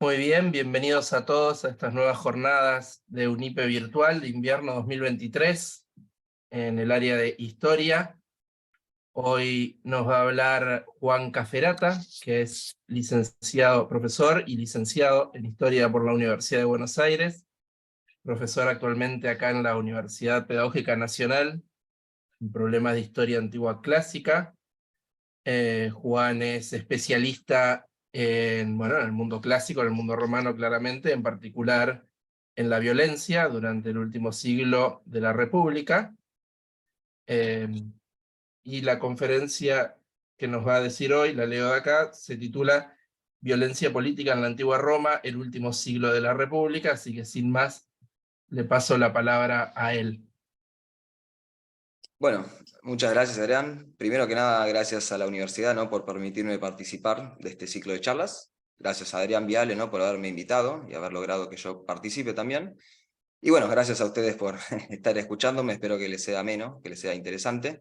Muy bien, bienvenidos a todos a estas nuevas jornadas de UNIPE Virtual de invierno 2023 en el área de Historia. Hoy nos va a hablar Juan Caferata, que es licenciado, profesor y licenciado en Historia por la Universidad de Buenos Aires, profesor actualmente acá en la Universidad Pedagógica Nacional en problemas de Historia Antigua Clásica. Juan es especialista en el mundo clásico, en el mundo romano claramente, en particular en la violencia durante el último siglo de la República. Y la conferencia que nos va a decir hoy, la leo de acá, se titula Violencia política en la antigua Roma, el último siglo de la República, así que sin más, le paso la palabra a él. Bueno, muchas gracias, Adrián. Primero que nada, gracias a la universidad, ¿no?, por permitirme participar de este ciclo de charlas. Gracias a Adrián Viale, ¿no?, por haberme invitado y haber logrado que yo participe también. Y bueno, gracias a ustedes por estar escuchándome. Espero que les sea ameno, que les sea interesante.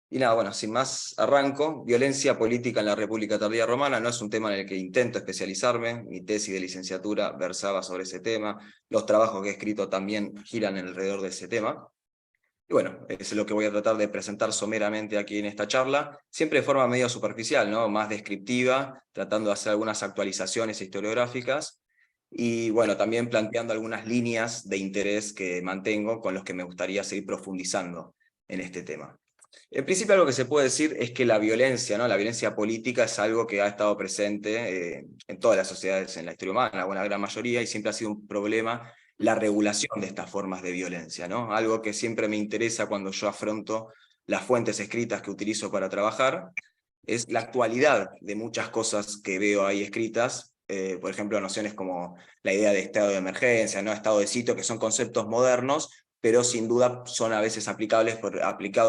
Y nada, bueno, sin más, arranco. Violencia política en la República Tardía Romana no es un tema en el que intento especializarme. Mi tesis de licenciatura versaba sobre ese tema. Los trabajos que he escrito también giran alrededor de ese tema. Y bueno, es lo que voy a tratar de presentar someramente aquí en esta charla, siempre de forma medio superficial, ¿no?, más descriptiva, tratando de hacer algunas actualizaciones historiográficas, y bueno, también planteando algunas líneas de interés que mantengo con los que me gustaría seguir profundizando en este tema. En principio, algo que se puede decir es que la violencia, ¿no?, la violencia política es algo que ha estado presente en todas las sociedades en la historia humana, una gran mayoría, y siempre ha sido un problema la regulación de estas formas de violencia, ¿no? Algo que siempre me interesa cuando yo afronto las fuentes escritas que utilizo para trabajar, es la actualidad de muchas cosas que veo ahí escritas, por ejemplo, nociones como la idea de estado de emergencia, ¿no?, estado de sitio, que son conceptos modernos, pero sin duda son a veces aplicados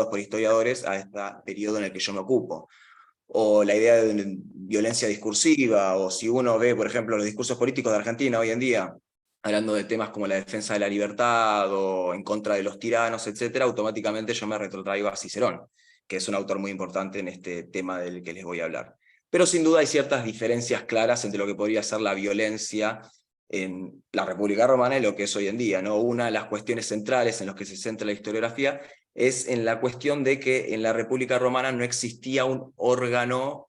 por historiadores a este periodo en el que yo me ocupo. O la idea de violencia discursiva, o si uno ve, por ejemplo, los discursos políticos de Argentina hoy en día, hablando de temas como la defensa de la libertad o en contra de los tiranos, etcétera, automáticamente yo me retrotraigo a Cicerón, que es un autor muy importante en este tema del que les voy a hablar. Pero sin duda hay ciertas diferencias claras entre lo que podría ser la violencia en la República Romana y lo que es hoy en día, ¿no? Una de las cuestiones centrales en las que se centra la historiografía es en la cuestión de que en la República Romana no existía un órgano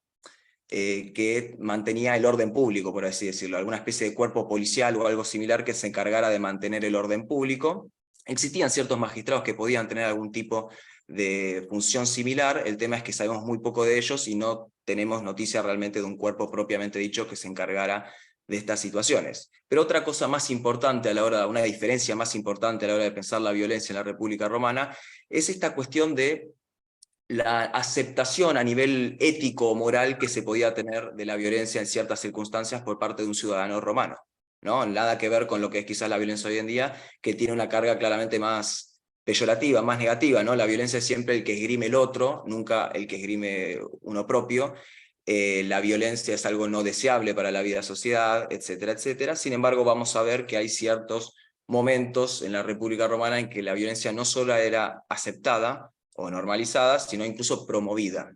que mantenía el orden público, por así decirlo, alguna especie de cuerpo policial o algo similar que se encargara de mantener el orden público. Existían ciertos magistrados que podían tener algún tipo de función similar. El tema es que sabemos muy poco de ellos y no tenemos noticia realmente de un cuerpo propiamente dicho que se encargara de estas situaciones. Pero otra cosa más importante a la hora, una diferencia más importante a la hora de pensar la violencia en la República Romana, es esta cuestión de la aceptación a nivel ético o moral que se podía tener de la violencia en ciertas circunstancias por parte de un ciudadano romano, ¿no? Nada que ver con lo que es quizás la violencia hoy en día, que tiene una carga claramente más peyorativa, más negativa, ¿no? La violencia es siempre el que esgrime el otro, nunca el que esgrime uno propio. La violencia es algo no deseable para la vida sociedad, etcétera, etcétera. Sin embargo, vamos a ver que hay ciertos momentos en la República Romana en que la violencia no solo era aceptada o normalizada, sino incluso promovida.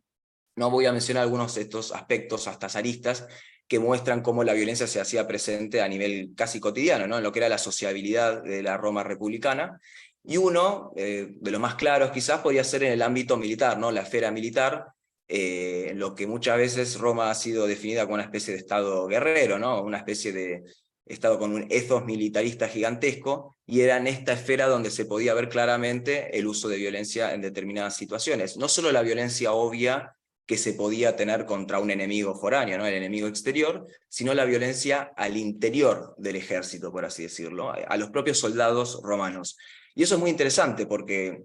No voy a mencionar algunos de estos aspectos hasta zaristas que muestran cómo la violencia se hacía presente a nivel casi cotidiano, ¿no?, en lo que era la sociabilidad de la Roma republicana. Y uno de los más claros quizás podría ser en el ámbito militar, ¿no?, la esfera militar, en lo que muchas veces Roma ha sido definida como una especie de estado guerrero, ¿no?, una especie de estado con un ethos militarista gigantesco, y era en esta esfera donde se podía ver claramente el uso de violencia en determinadas situaciones. No solo la violencia obvia que se podía tener contra un enemigo foráneo, ¿no?, el enemigo exterior, sino la violencia al interior del ejército, por así decirlo, a los propios soldados romanos. Y eso es muy interesante porque,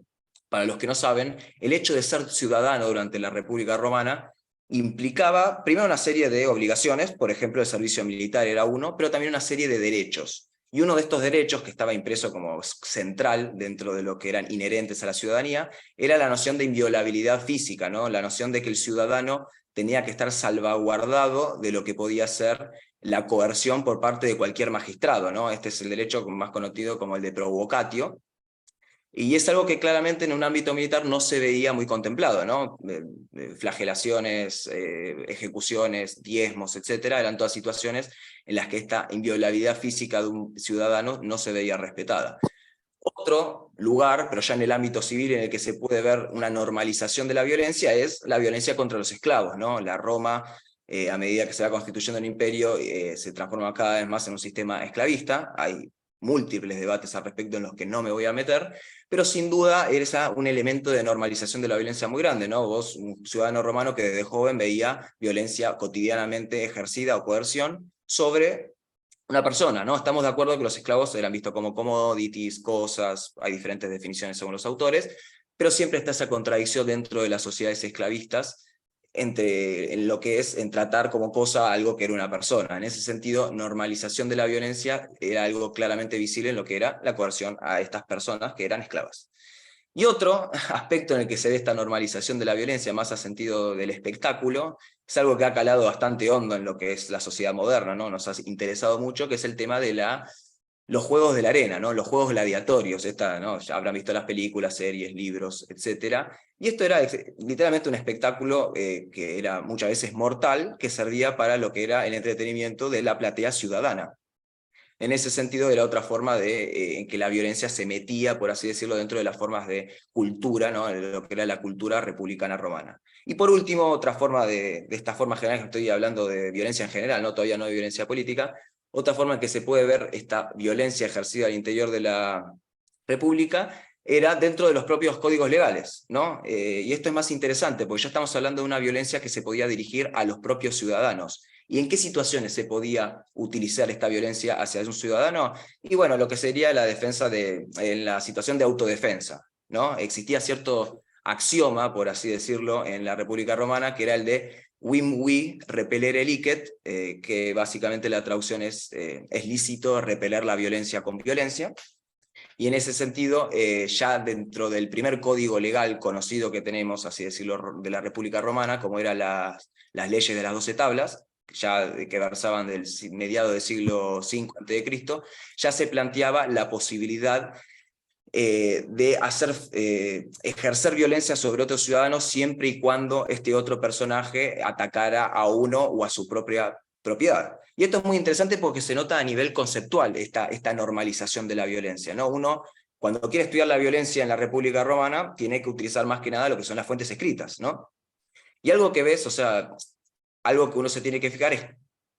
para los que no saben, el hecho de ser ciudadano durante la República Romana implicaba primero una serie de obligaciones, por ejemplo el servicio militar era uno, pero también una serie de derechos. Y uno de estos derechos, que estaba impreso como central dentro de lo que eran inherentes a la ciudadanía, era la noción de inviolabilidad física, ¿no?, la noción de que el ciudadano tenía que estar salvaguardado de lo que podía ser la coerción por parte de cualquier magistrado, ¿no? Este es el derecho más conocido como el de provocatio, Y es algo que claramente en un ámbito militar no se veía muy contemplado, ¿no? Flagelaciones, ejecuciones, diezmos, etcétera, eran todas situaciones en las que esta inviolabilidad física de un ciudadano no se veía respetada. Otro lugar, pero ya en el ámbito civil, en el que se puede ver una normalización de la violencia es la violencia contra los esclavos, ¿no? La Roma, a medida que se va constituyendo el imperio, se transforma cada vez más en un sistema esclavista. Hay múltiples debates al respecto en los que no me voy a meter, pero sin duda es un elemento de normalización de la violencia muy grande, ¿no? Vos, un ciudadano romano que desde joven veía violencia cotidianamente ejercida o coerción sobre una persona, ¿no? Estamos de acuerdo que los esclavos eran vistos como commodities, cosas, hay diferentes definiciones según los autores, pero siempre está esa contradicción dentro de las sociedades esclavistas en lo que es en tratar como cosa algo que era una persona. En ese sentido, normalización de la violencia era algo claramente visible en lo que era la coerción a estas personas que eran esclavas. Y otro aspecto en el que se ve esta normalización de la violencia, más a sentido del espectáculo, es algo que ha calado bastante hondo en lo que es la sociedad moderna, ¿no? Nos ha interesado mucho, que es el tema de los juegos de la arena, ¿no? Los juegos gladiatorios, ¿no? Ya habrán visto las películas, series, libros, etc. Y esto era literalmente un espectáculo que era muchas veces mortal, que servía para lo que era el entretenimiento de la platea ciudadana. En ese sentido era otra forma en que la violencia se metía, por así decirlo, dentro de las formas de cultura, ¿no? De lo que era la cultura republicana romana. Y por último, otra forma de esta forma general, que estoy hablando de violencia en general, ¿no? Todavía no de violencia política, otra forma en que se puede ver esta violencia ejercida al interior de la República era dentro de los propios códigos legales, ¿no? Y esto es más interesante, porque ya estamos hablando de una violencia que se podía dirigir a los propios ciudadanos. ¿Y en qué situaciones se podía utilizar esta violencia hacia un ciudadano? Y bueno, lo que sería la defensa en la situación de autodefensa, ¿no? Existía cierto axioma, por así decirlo, en la República Romana, que era el de Vim vi repelere licet, que básicamente la traducción es lícito repeler la violencia con violencia. Y en ese sentido, ya dentro del primer código legal conocido que tenemos, así decirlo, de la República Romana, como eran las leyes de las 12 tablas, ya que versaban del mediado del siglo V a.C., ya se planteaba la posibilidad de ejercer violencia sobre otros ciudadanos siempre y cuando este otro personaje atacara a uno o a su propia propiedad. Y esto es muy interesante porque se nota a nivel conceptual esta normalización de la violencia, ¿no? Uno, cuando quiere estudiar la violencia en la República Romana, tiene que utilizar más que nada lo que son las fuentes escritas, ¿no? Y algo que ves, o sea, algo que uno se tiene que fijar es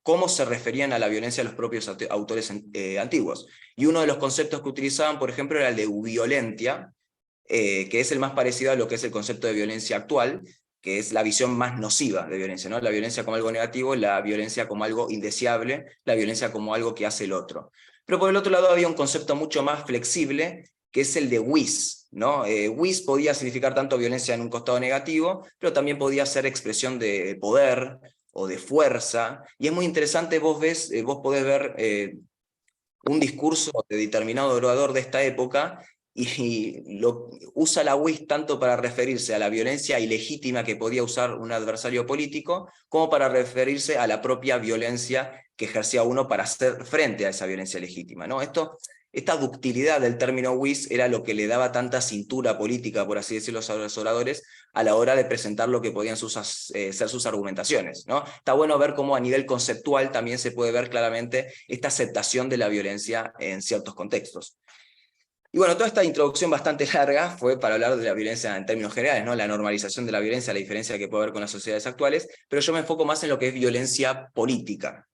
cómo se referían a la violencia los propios autores antiguos. Y uno de los conceptos que utilizaban, por ejemplo, era el de violentia, que es el más parecido a lo que es el concepto de violencia actual, que es la visión más nociva de violencia, ¿no? La violencia como algo negativo, la violencia como algo indeseable, la violencia como algo que hace el otro. Pero por el otro lado había un concepto mucho más flexible, que es el de vis, ¿no? Vis podía significar tanto violencia en un costado negativo, pero también podía ser expresión de poder o de fuerza, y es muy interesante, vos podés ver un discurso de determinado orador de esta época, y usa la vis tanto para referirse a la violencia ilegítima que podía usar un adversario político, como para referirse a la propia violencia que ejercía uno para hacer frente a esa violencia legítima, ¿no? Esta ductilidad del término vis era lo que le daba tanta cintura política, por así decirlo, a los oradores a la hora de presentar lo que podían ser sus argumentaciones, ¿no? Está bueno ver cómo a nivel conceptual también se puede ver claramente esta aceptación de la violencia en ciertos contextos. Y bueno, toda esta introducción bastante larga fue para hablar de la violencia en términos generales, ¿no? La normalización de la violencia, la diferencia que puede haber con las sociedades actuales, pero yo me enfoco más en lo que es violencia política,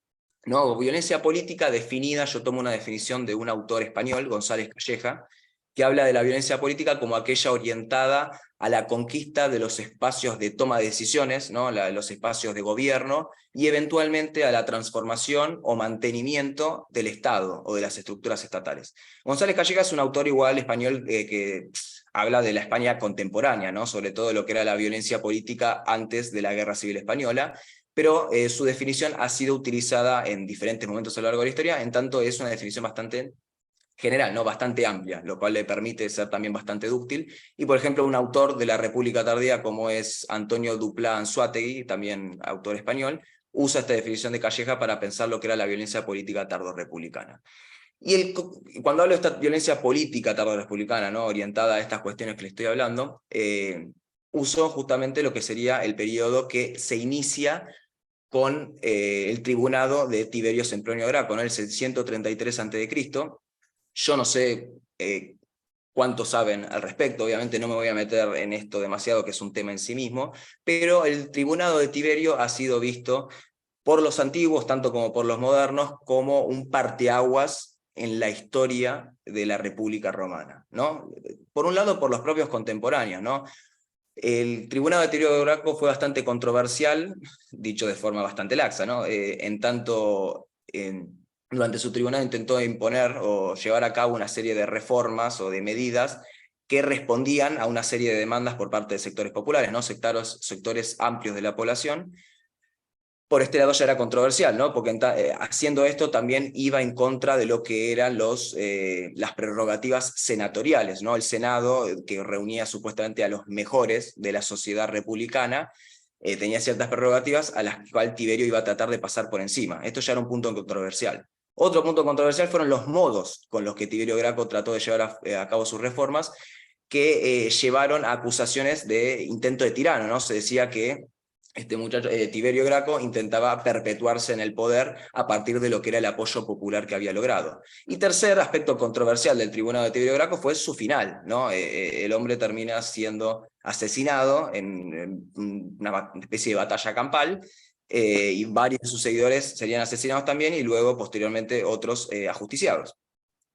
¿no? Violencia política definida, yo tomo una definición de un autor español, González Calleja, que habla de la violencia política como aquella orientada a la conquista de los espacios de toma de decisiones, ¿no? Los espacios de gobierno, y eventualmente a la transformación o mantenimiento del Estado o de las estructuras estatales. González Calleja es un autor igual español que habla de la España contemporánea, ¿no? Sobre todo lo que era la violencia política antes de la Guerra Civil Española, pero su definición ha sido utilizada en diferentes momentos a lo largo de la historia, en tanto es una definición bastante general, ¿no? Bastante amplia, lo cual le permite ser también bastante dúctil. Y por ejemplo, un autor de la República Tardía como es Antonio Duplá Anzoátegui, también autor español, usa esta definición de Calleja para pensar lo que era la violencia política tardorrepublicana. Cuando hablo de esta violencia política tardo-republicana, ¿no? Orientada a estas cuestiones que le estoy hablando, uso justamente lo que sería el periodo que se inicia con el tribunado de Tiberio Sempronio Graco, ¿no? El 133 a.C. Yo no sé cuánto saben al respecto, obviamente no me voy a meter en esto demasiado, que es un tema en sí mismo, pero el tribunado de Tiberio ha sido visto por los antiguos, tanto como por los modernos, como un parteaguas en la historia de la República Romana, ¿no? Por un lado, por los propios contemporáneos, ¿no? El tribunado de Tiberio Graco fue bastante controversial, dicho de forma bastante laxa, ¿no? En tanto, durante su tribunado intentó imponer o llevar a cabo una serie de reformas o de medidas que respondían a una serie de demandas por parte de sectores populares, ¿no? Sectores amplios de la población. Por este lado ya era controversial, ¿no? Porque haciendo esto también iba en contra de lo que eran las prerrogativas senatoriales, ¿no? El Senado, que reunía supuestamente a los mejores de la sociedad republicana, tenía ciertas prerrogativas a las cuales Tiberio iba a tratar de pasar por encima. Esto ya era un punto controversial. Otro punto controversial fueron los modos con los que Tiberio Graco trató de llevar a cabo sus reformas, que llevaron a acusaciones de intento de tirano, ¿no? Se decía que este muchacho, Tiberio Graco, intentaba perpetuarse en el poder a partir de lo que era el apoyo popular que había logrado. Y tercer aspecto controversial del tribunado de Tiberio Graco fue su final, ¿no? El hombre termina siendo asesinado en una especie de batalla campal, y varios de sus seguidores serían asesinados también, y luego posteriormente otros ajusticiados,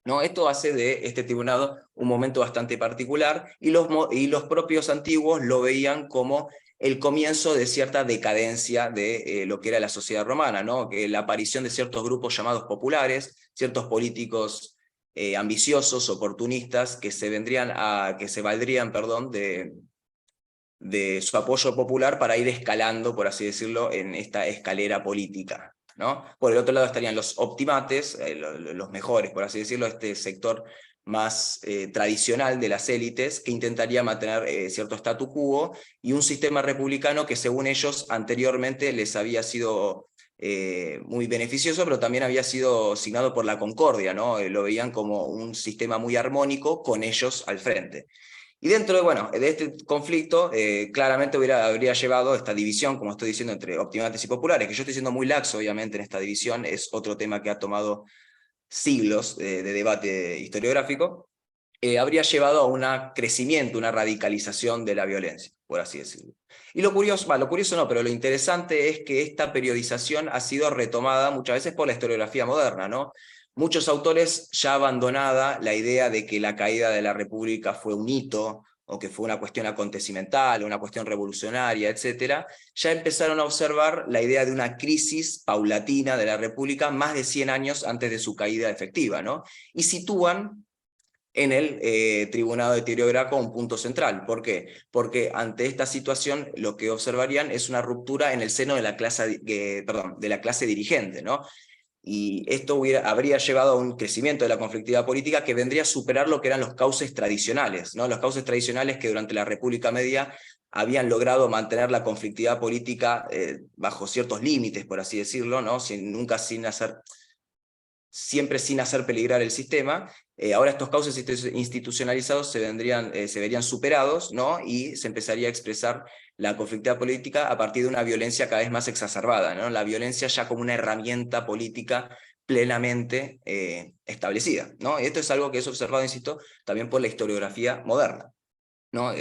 ¿no? Esto hace de este tribunado un momento bastante particular, y los propios antiguos lo veían como el comienzo de cierta decadencia de lo que era la sociedad romana, ¿no? Que la aparición de ciertos grupos llamados populares, ciertos políticos ambiciosos, oportunistas, que se valdrían, perdón, de su apoyo popular para ir escalando, por así decirlo, en esta escalera política, ¿no? Por el otro lado estarían los optimates, los mejores, por así decirlo, este sector más tradicional de las élites, que intentaría mantener cierto statu quo y un sistema republicano que, según ellos, anteriormente les había sido muy beneficioso, pero también había sido signado por la concordia, ¿no? Lo veían como un sistema muy armónico con ellos al frente. Y dentro de este conflicto, claramente habría llevado esta división, como estoy diciendo, entre optimates y populares, que yo estoy siendo muy laxo, obviamente, en esta división. Es otro tema que ha tomado siglos de debate historiográfico. Habría llevado a un crecimiento, una radicalización de la violencia, por así decirlo. Y lo curioso no, pero lo interesante es que esta periodización ha sido retomada muchas veces por la historiografía moderna, ¿no? Muchos autores, ya abandonada la idea de que la caída de la República fue un hito, o que fue una cuestión acontecimental, una cuestión revolucionaria, etc., ya empezaron a observar la idea de una crisis paulatina de la República más de 100 años antes de su caída efectiva, ¿no? Y sitúan en el tribunado de Tiberio Graco un punto central. ¿Por qué? Porque ante esta situación lo que observarían es una ruptura en el seno de la clase dirigente, ¿no? Y esto habría llevado a un crecimiento de la conflictividad política que vendría a superar lo que eran los cauces tradicionales, ¿no? Los cauces tradicionales que durante la República Media habían logrado mantener la conflictividad política bajo ciertos límites, por así decirlo, ¿no? Siempre sin hacer peligrar el sistema. Ahora estos cauces institucionalizados se verían superados, ¿no? Y se empezaría a expresar la conflictividad política a partir de una violencia cada vez más exacerbada, ¿no? La violencia ya como una herramienta política plenamente establecida, ¿no? Y esto es algo que es observado, insisto, también por la historiografía moderna, ¿no?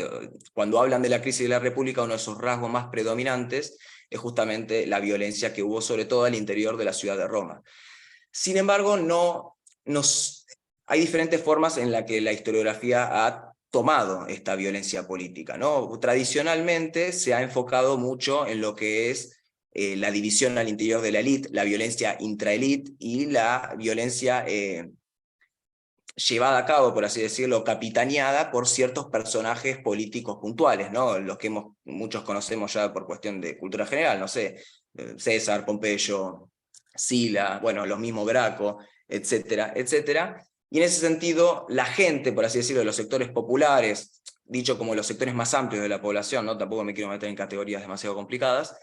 Cuando hablan de la crisis de la República, uno de sus rasgos más predominantes es justamente la violencia que hubo, sobre todo al interior de la ciudad de Roma. Sin embargo, hay diferentes formas en las que la historiografía ha tomado esta violencia política, ¿no? Tradicionalmente se ha enfocado mucho en lo que es la división al interior de la élite, la violencia intraélite y la violencia llevada a cabo, por así decirlo, capitaneada por ciertos personajes políticos puntuales, ¿no? Los que muchos conocemos ya por cuestión de cultura general, no sé, César, Pompeyo, Sila, bueno, los mismos Graco, etcétera, etcétera. Y en ese sentido, la gente, por así decirlo, de los sectores populares, dicho como los sectores más amplios de la población, ¿no? Tampoco me quiero meter en categorías demasiado complicadas,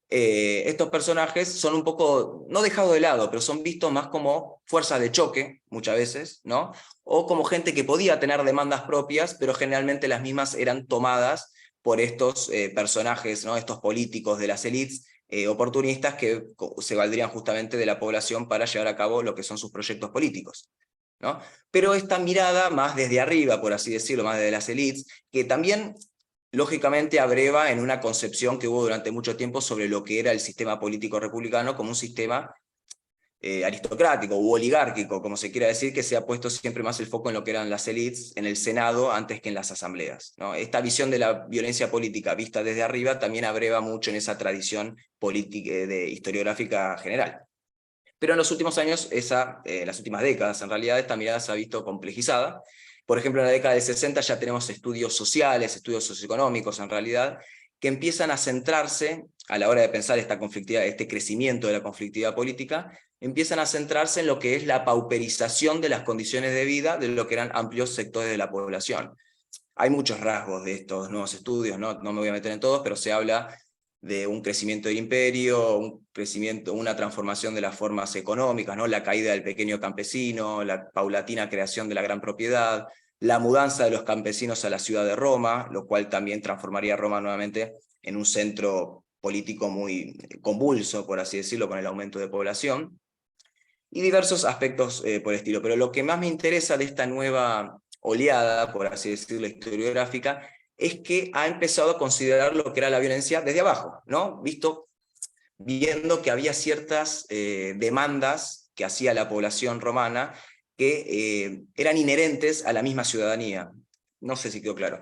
estos personajes son un poco, no dejados de lado, pero son vistos más como fuerzas de choque, muchas veces, ¿no? O como gente que podía tener demandas propias, pero generalmente las mismas eran tomadas por estos personajes, ¿no? Estos políticos de las élites oportunistas que se valdrían justamente de la población para llevar a cabo lo que son sus proyectos políticos, ¿no? Pero esta mirada más desde arriba, por así decirlo, más desde las élites, que también lógicamente abreva en una concepción que hubo durante mucho tiempo sobre lo que era el sistema político republicano como un sistema aristocrático u oligárquico, como se quiera decir, que se ha puesto siempre más el foco en lo que eran las élites, en el Senado, antes que en las asambleas, ¿no? Esta visión de la violencia política vista desde arriba también abreva mucho en esa tradición política, de historiográfica general. Pero en los últimos años, las últimas décadas, en realidad, esta mirada se ha visto complejizada. Por ejemplo, en la década de 60 ya tenemos estudios sociales, estudios socioeconómicos, en realidad, que empiezan a centrarse, a la hora de pensar esta conflictividad, este crecimiento de la conflictividad política, empiezan a centrarse en lo que es la pauperización de las condiciones de vida de lo que eran amplios sectores de la población. Hay muchos rasgos de estos nuevos estudios, no me voy a meter en todos, pero se habla de un crecimiento del imperio, un crecimiento, una transformación de las formas económicas, ¿no? La caída del pequeño campesino, la paulatina creación de la gran propiedad, la mudanza de los campesinos a la ciudad de Roma, lo cual también transformaría a Roma nuevamente en un centro político muy convulso, por así decirlo, con el aumento de población, y diversos aspectos por el estilo. Pero lo que más me interesa de esta nueva oleada, por así decirlo, historiográfica, es que ha empezado a considerar lo que era la violencia desde abajo, ¿no? Viendo que había ciertas demandas que hacía la población romana que eran inherentes a la misma ciudadanía. No sé si quedó claro.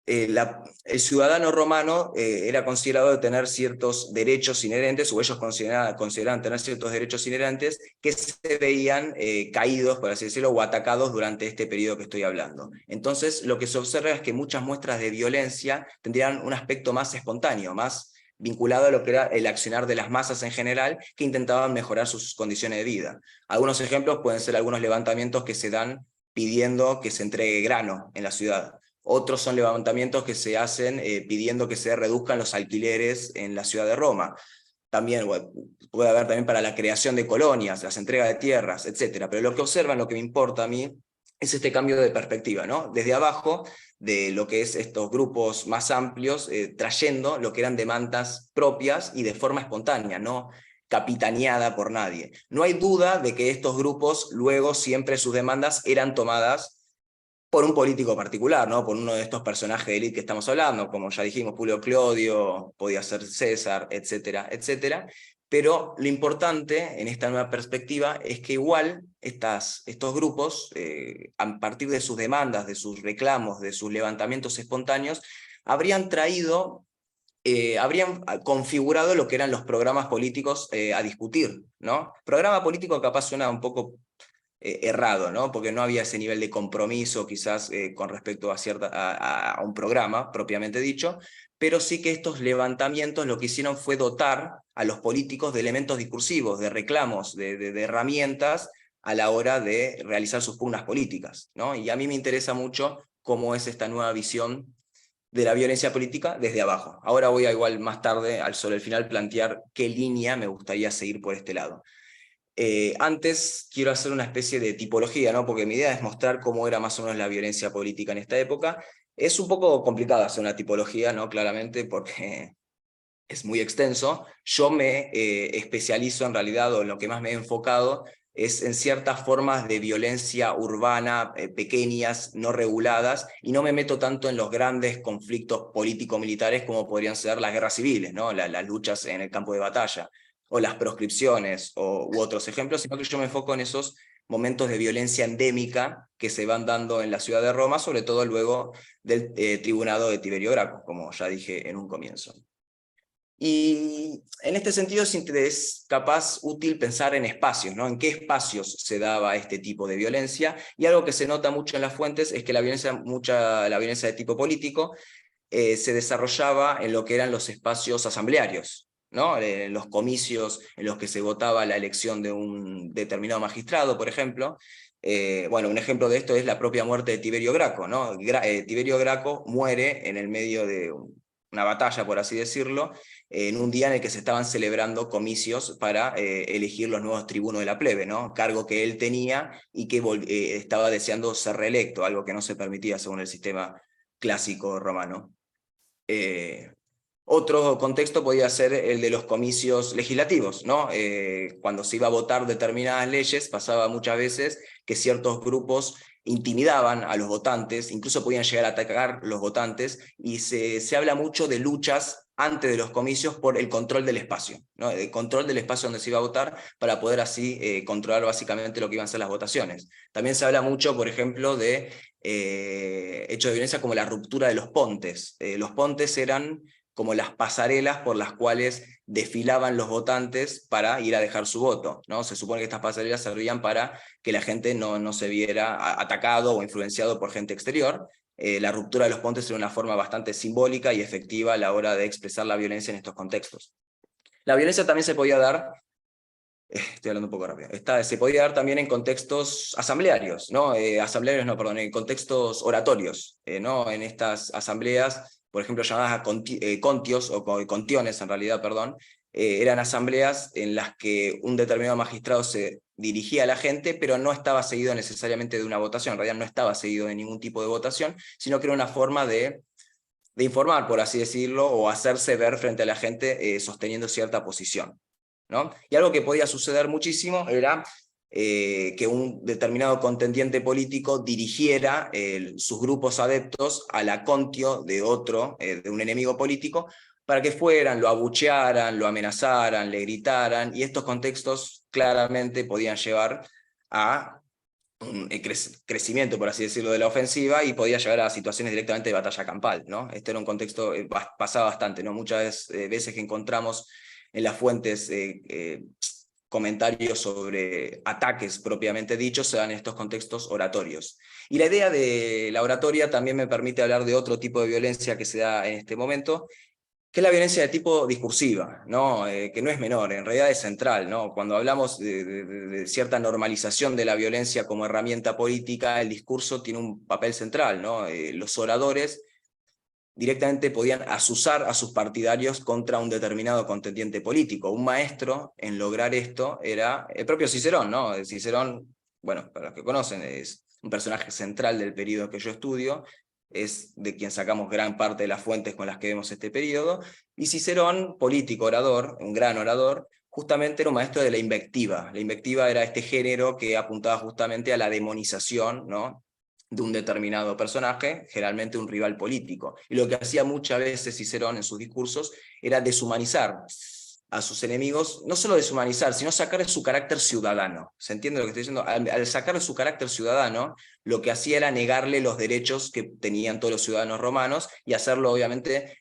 El ciudadano romano era considerado de tener ciertos derechos inherentes, o ellos consideraban tener ciertos derechos inherentes que se veían caídos, por así decirlo, o atacados durante este periodo que estoy hablando. Entonces, lo que se observa es que muchas muestras de violencia tendrían un aspecto más espontáneo, más vinculado a lo que era el accionar de las masas en general, que intentaban mejorar sus condiciones de vida. Algunos ejemplos pueden ser algunos levantamientos que se dan pidiendo que se entregue grano en la ciudad. Otros son levantamientos que se hacen pidiendo que se reduzcan los alquileres en la ciudad de Roma. También puede haber también para la creación de colonias, las entregas de tierras, etc. Pero lo que observan, lo que me importa a mí, es este cambio de perspectiva, ¿no? Desde abajo, de lo que es estos grupos más amplios, trayendo lo que eran demandas propias y de forma espontánea, no capitaneada por nadie. No hay duda de que estos grupos luego siempre sus demandas eran tomadas por un político particular, ¿no? Por uno de estos personajes de élite que estamos hablando, como ya dijimos, Julio Clodio, podía ser César, etcétera, etcétera. Pero lo importante en esta nueva perspectiva es que igual estos grupos, a partir de sus demandas, de sus reclamos, de sus levantamientos espontáneos, habrían habrían configurado lo que eran los programas políticos a discutir, ¿no? Programa político capaz suena un poco errado, ¿no? Porque no había ese nivel de compromiso quizás con respecto a un programa propiamente dicho, pero sí que estos levantamientos lo que hicieron fue dotar a los políticos de elementos discursivos, de reclamos, de herramientas a la hora de realizar sus pugnas políticas, ¿no? Y a mí me interesa mucho cómo es esta nueva visión de la violencia política desde abajo. Ahora voy a igual más tarde, sobre el final, plantear qué línea me gustaría seguir por este lado. Antes quiero hacer una especie de tipología, ¿no? Porque mi idea es mostrar cómo era más o menos la violencia política en esta época. Es un poco complicado hacer una tipología, ¿no? Claramente, porque es muy extenso. Yo me especializo en realidad, o en lo que más me he enfocado, es en ciertas formas de violencia urbana, pequeñas, no reguladas, y no me meto tanto en los grandes conflictos político-militares como podrían ser las guerras civiles, ¿no? Las luchas en el campo de batalla, o las proscripciones, u otros ejemplos, sino que yo me enfoco en esos momentos de violencia endémica que se van dando en la ciudad de Roma, sobre todo luego del tribunado de Tiberio Graco, como ya dije en un comienzo. Y en este sentido es capaz útil pensar en espacios, ¿no? En qué espacios se daba este tipo de violencia, y algo que se nota mucho en las fuentes es que la violencia de tipo político se desarrollaba en lo que eran los espacios asamblearios, ¿no? En los comicios en los que se votaba la elección de un determinado magistrado, por ejemplo. Bueno, un ejemplo de esto es la propia muerte de Tiberio Graco, ¿no? Tiberio Graco muere en el medio de una batalla, por así decirlo, en un día en el que se estaban celebrando comicios para elegir los nuevos tribunos de la plebe, ¿no? Cargo que él tenía y que estaba deseando ser reelecto, algo que no se permitía según el sistema clásico romano. Otro contexto podía ser el de los comicios legislativos, ¿no? Cuando se iba a votar determinadas leyes, pasaba muchas veces que ciertos grupos intimidaban a los votantes, incluso podían llegar a atacar los votantes, y se habla mucho de luchas antes de los comicios por el control del espacio, ¿no? El control del espacio donde se iba a votar para poder así controlar básicamente lo que iban a ser las votaciones. También se habla mucho, por ejemplo, de hechos de violencia como la ruptura de los pontes. Los pontes eran como las pasarelas por las cuales desfilaban los votantes para ir a dejar su voto, ¿no? Se supone que estas pasarelas servían para que la gente no se viera atacado o influenciado por gente exterior. La ruptura de los pontes era una forma bastante simbólica y efectiva a la hora de expresar la violencia en estos contextos. La violencia también se podía dar, estoy hablando un poco rápido, se podía dar también en contextos asamblearios, ¿no? En contextos oratorios, ¿no? En estas asambleas, por ejemplo, llamadas contios, o contiones en realidad, perdón, eran asambleas en las que un determinado magistrado se dirigía a la gente, pero no estaba seguido necesariamente de una votación, en realidad no estaba seguido de ningún tipo de votación, sino que era una forma de informar, por así decirlo, o hacerse ver frente a la gente sosteniendo cierta posición, ¿no? Y algo que podía suceder muchísimo era que un determinado contendiente político dirigiera sus grupos adeptos a la contio de de un enemigo político, para que fueran, lo abuchearan, lo amenazaran, le gritaran, y estos contextos claramente podían llevar a un crecimiento, por así decirlo, de la ofensiva, y podía llegar a situaciones directamente de batalla campal, ¿no? Este era un contexto, pasaba bastante, ¿no? Muchas veces que encontramos en las fuentes comentarios sobre ataques propiamente dichos se dan en estos contextos oratorios. Y la idea de la oratoria también me permite hablar de otro tipo de violencia que se da en este momento, que es la violencia de tipo discursiva, ¿no? Que no es menor, en realidad es central, ¿no? Cuando hablamos de cierta normalización de la violencia como herramienta política, el discurso tiene un papel central, ¿no? Los oradores directamente podían azuzar a sus partidarios contra un determinado contendiente político. Un maestro en lograr esto era el propio Cicerón, ¿no? Cicerón, bueno, para los que conocen, es un personaje central del periodo que yo estudio, es de quien sacamos gran parte de las fuentes con las que vemos este periodo, y Cicerón, político, orador, un gran orador, justamente era un maestro de la invectiva. La invectiva era este género que apuntaba justamente a la demonización, ¿no?, de un determinado personaje, generalmente un rival político. Y lo que hacía muchas veces Cicerón en sus discursos era deshumanizar a sus enemigos, no solo deshumanizar, sino sacar su carácter ciudadano. ¿Se entiende lo que estoy diciendo? Al sacar su carácter ciudadano, lo que hacía era negarle los derechos que tenían todos los ciudadanos romanos y hacerlo, obviamente,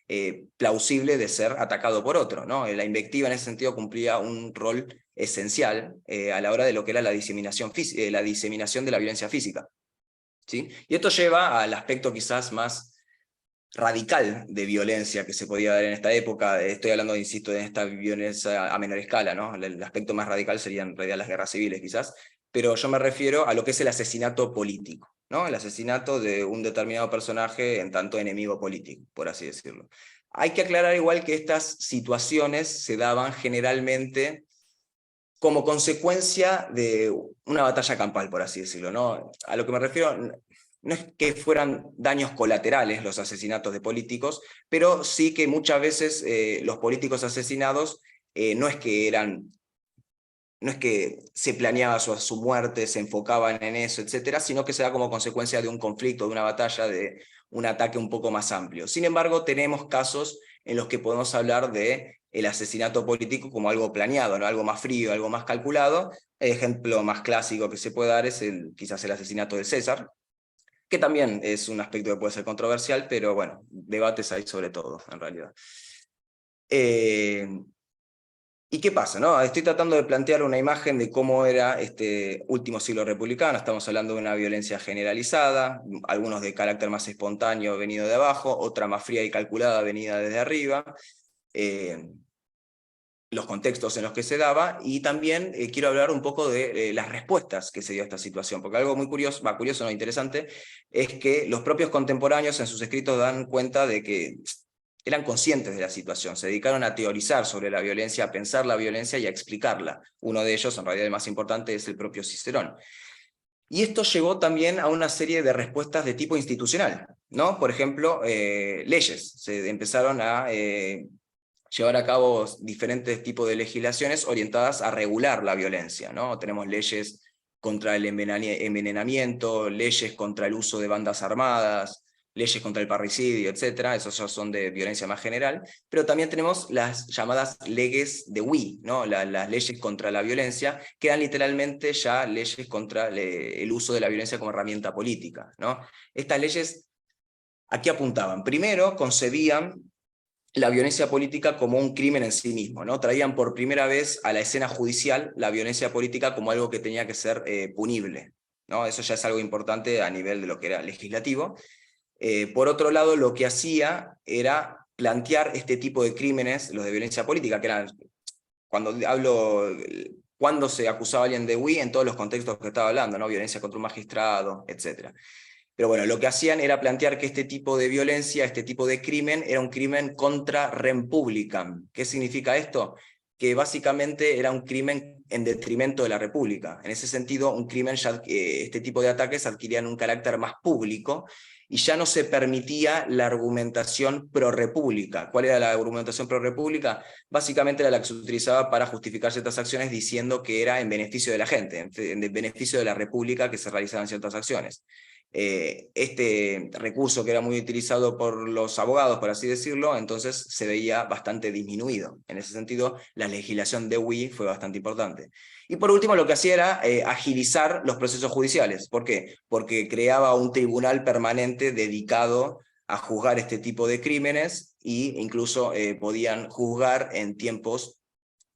plausible de ser atacado por otro, ¿no? La invectiva en ese sentido cumplía un rol esencial a la hora de lo que era la diseminación de la violencia física, ¿sí? Y esto lleva al aspecto quizás más radical de violencia que se podía dar en esta época. Estoy hablando, insisto, de esta violencia a menor escala, ¿no? El aspecto más radical serían en realidad las guerras civiles quizás, pero yo me refiero a lo que es el asesinato político, ¿no? El asesinato de un determinado personaje en tanto enemigo político, por así decirlo. Hay que aclarar igual que estas situaciones se daban generalmente como consecuencia de una batalla campal, por así decirlo, ¿no? A lo que me refiero, no es que fueran daños colaterales los asesinatos de políticos, pero sí que muchas veces los políticos asesinados no es que se planeaba su muerte, se enfocaban en eso, etcétera, sino que se da como consecuencia de un conflicto, de una batalla, de un ataque un poco más amplio. Sin embargo, tenemos casos en los que podemos hablar de el asesinato político como algo planeado, ¿no? Algo más frío, algo más calculado. El ejemplo más clásico que se puede dar es quizás el asesinato de César, que también es un aspecto que puede ser controversial, pero bueno, debates hay sobre todo, en realidad. ¿Y qué pasa, no? Estoy tratando de plantear una imagen de cómo era este último siglo republicano. Estamos hablando de una violencia generalizada, algunos de carácter más espontáneo venido de abajo, otra más fría y calculada venida desde arriba, los contextos en los que se daba, y también quiero hablar un poco de las respuestas que se dio a esta situación, porque algo muy curioso, curioso, no interesante, es que los propios contemporáneos en sus escritos dan cuenta de que eran conscientes de la situación, se dedicaron a teorizar sobre la violencia, a pensar la violencia y a explicarla. Uno de ellos, en realidad el más importante, es el propio Cicerón. Y esto llevó también a una serie de respuestas de tipo institucional, ¿no? Por ejemplo, leyes. Se empezaron a llevar a cabo diferentes tipos de legislaciones orientadas a regular la violencia, ¿no? Tenemos leyes contra el envenenamiento, leyes contra el uso de bandas armadas, leyes contra el parricidio, etcétera. Esos ya son de violencia más general, pero también tenemos las llamadas leyes de Hui, ¿no? Las leyes contra la violencia, que eran literalmente ya leyes contra el uso de la violencia como herramienta política, ¿no? Estas leyes, ¿a qué apuntaban? Primero, concebían la violencia política como un crimen en sí mismo, ¿no? Traían por primera vez a la escena judicial la violencia política como algo que tenía que ser punible, ¿no? Eso ya es algo importante a nivel de lo que era legislativo. Por otro lado, lo que hacía era plantear este tipo de crímenes, los de violencia política, que eran, cuando se acusaba a alguien de Hui, en todos los contextos que estaba hablando, ¿no? Violencia contra un magistrado, etc. Pero bueno, lo que hacían era plantear que este tipo de violencia, este tipo de crimen, era un crimen contra rem publicam. ¿Qué significa esto? Que básicamente era un crimen en detrimento de la República. En ese sentido, un crimen este tipo de ataques adquirían un carácter más público y ya no se permitía la argumentación pro-república. ¿Cuál era la argumentación pro-república? Básicamente era la que se utilizaba para justificar ciertas acciones diciendo que era en beneficio de la gente, en beneficio de la República que se realizaban ciertas acciones. Este recurso que era muy utilizado por los abogados, por así decirlo, entonces se veía bastante disminuido. En ese sentido, la legislación de Hui fue bastante importante. Y por último, lo que hacía era agilizar los procesos judiciales. ¿Por qué? Porque creaba un tribunal permanente dedicado a juzgar este tipo de crímenes e incluso podían juzgar en tiempos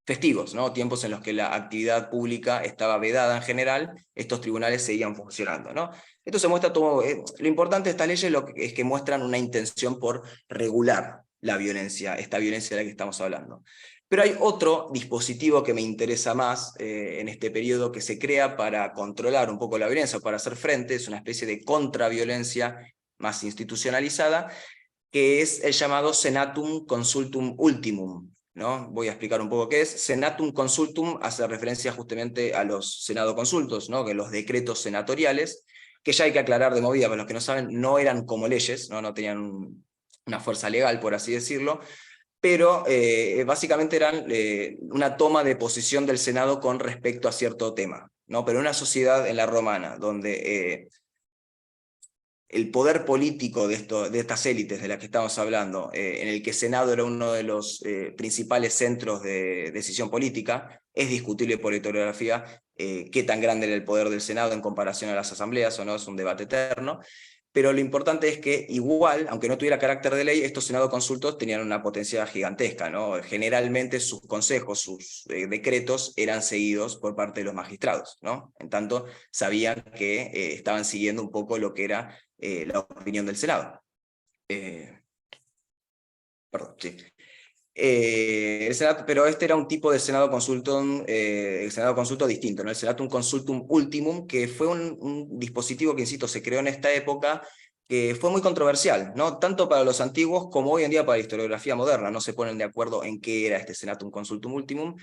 festivos, ¿no? Tiempos en los que la actividad pública estaba vedada en general, estos tribunales seguían funcionando, ¿no? Esto se muestra todo, lo importante de estas leyes es que muestran una intención por regular la violencia, esta violencia de la que estamos hablando. Pero hay otro dispositivo que me interesa más en este periodo que se crea para controlar un poco la violencia, para hacer frente, es una especie de contraviolencia más institucionalizada, que es el llamado Senatum Consultum Ultimum, ¿no? Voy a explicar un poco qué es. Senatum Consultum hace referencia justamente a los Senado Consultos, ¿no? Que los decretos senatoriales, que ya hay que aclarar de movida, para los que no saben, no eran como leyes, no tenían una fuerza legal, por así decirlo, pero básicamente eran una toma de posición del Senado con respecto a cierto tema, ¿no? Pero en una sociedad en la romana, donde el poder político de estas élites de las que estamos hablando, en el que Senado era uno de los principales centros de decisión política, es discutible por historiografía qué tan grande era el poder del Senado en comparación a las asambleas, o no, es un debate eterno, pero lo importante es que igual, aunque no tuviera carácter de ley, estos Senado consultos tenían una potencia gigantesca, ¿no? Generalmente sus consejos, sus decretos eran seguidos por parte de los magistrados, ¿no? En tanto, sabían que estaban siguiendo un poco lo que era la opinión del Senado. Perdón, sí. El Senado, pero este era un tipo de Senado Consultum, el Senado Consulto distinto, ¿no? El Senatum Consultum Ultimum, que fue un dispositivo que, insisto, se creó en esta época, que fue muy controversial, ¿no? Tanto para los antiguos como hoy en día para la historiografía moderna. No se ponen de acuerdo en qué era este Senatum Consultum Ultimum.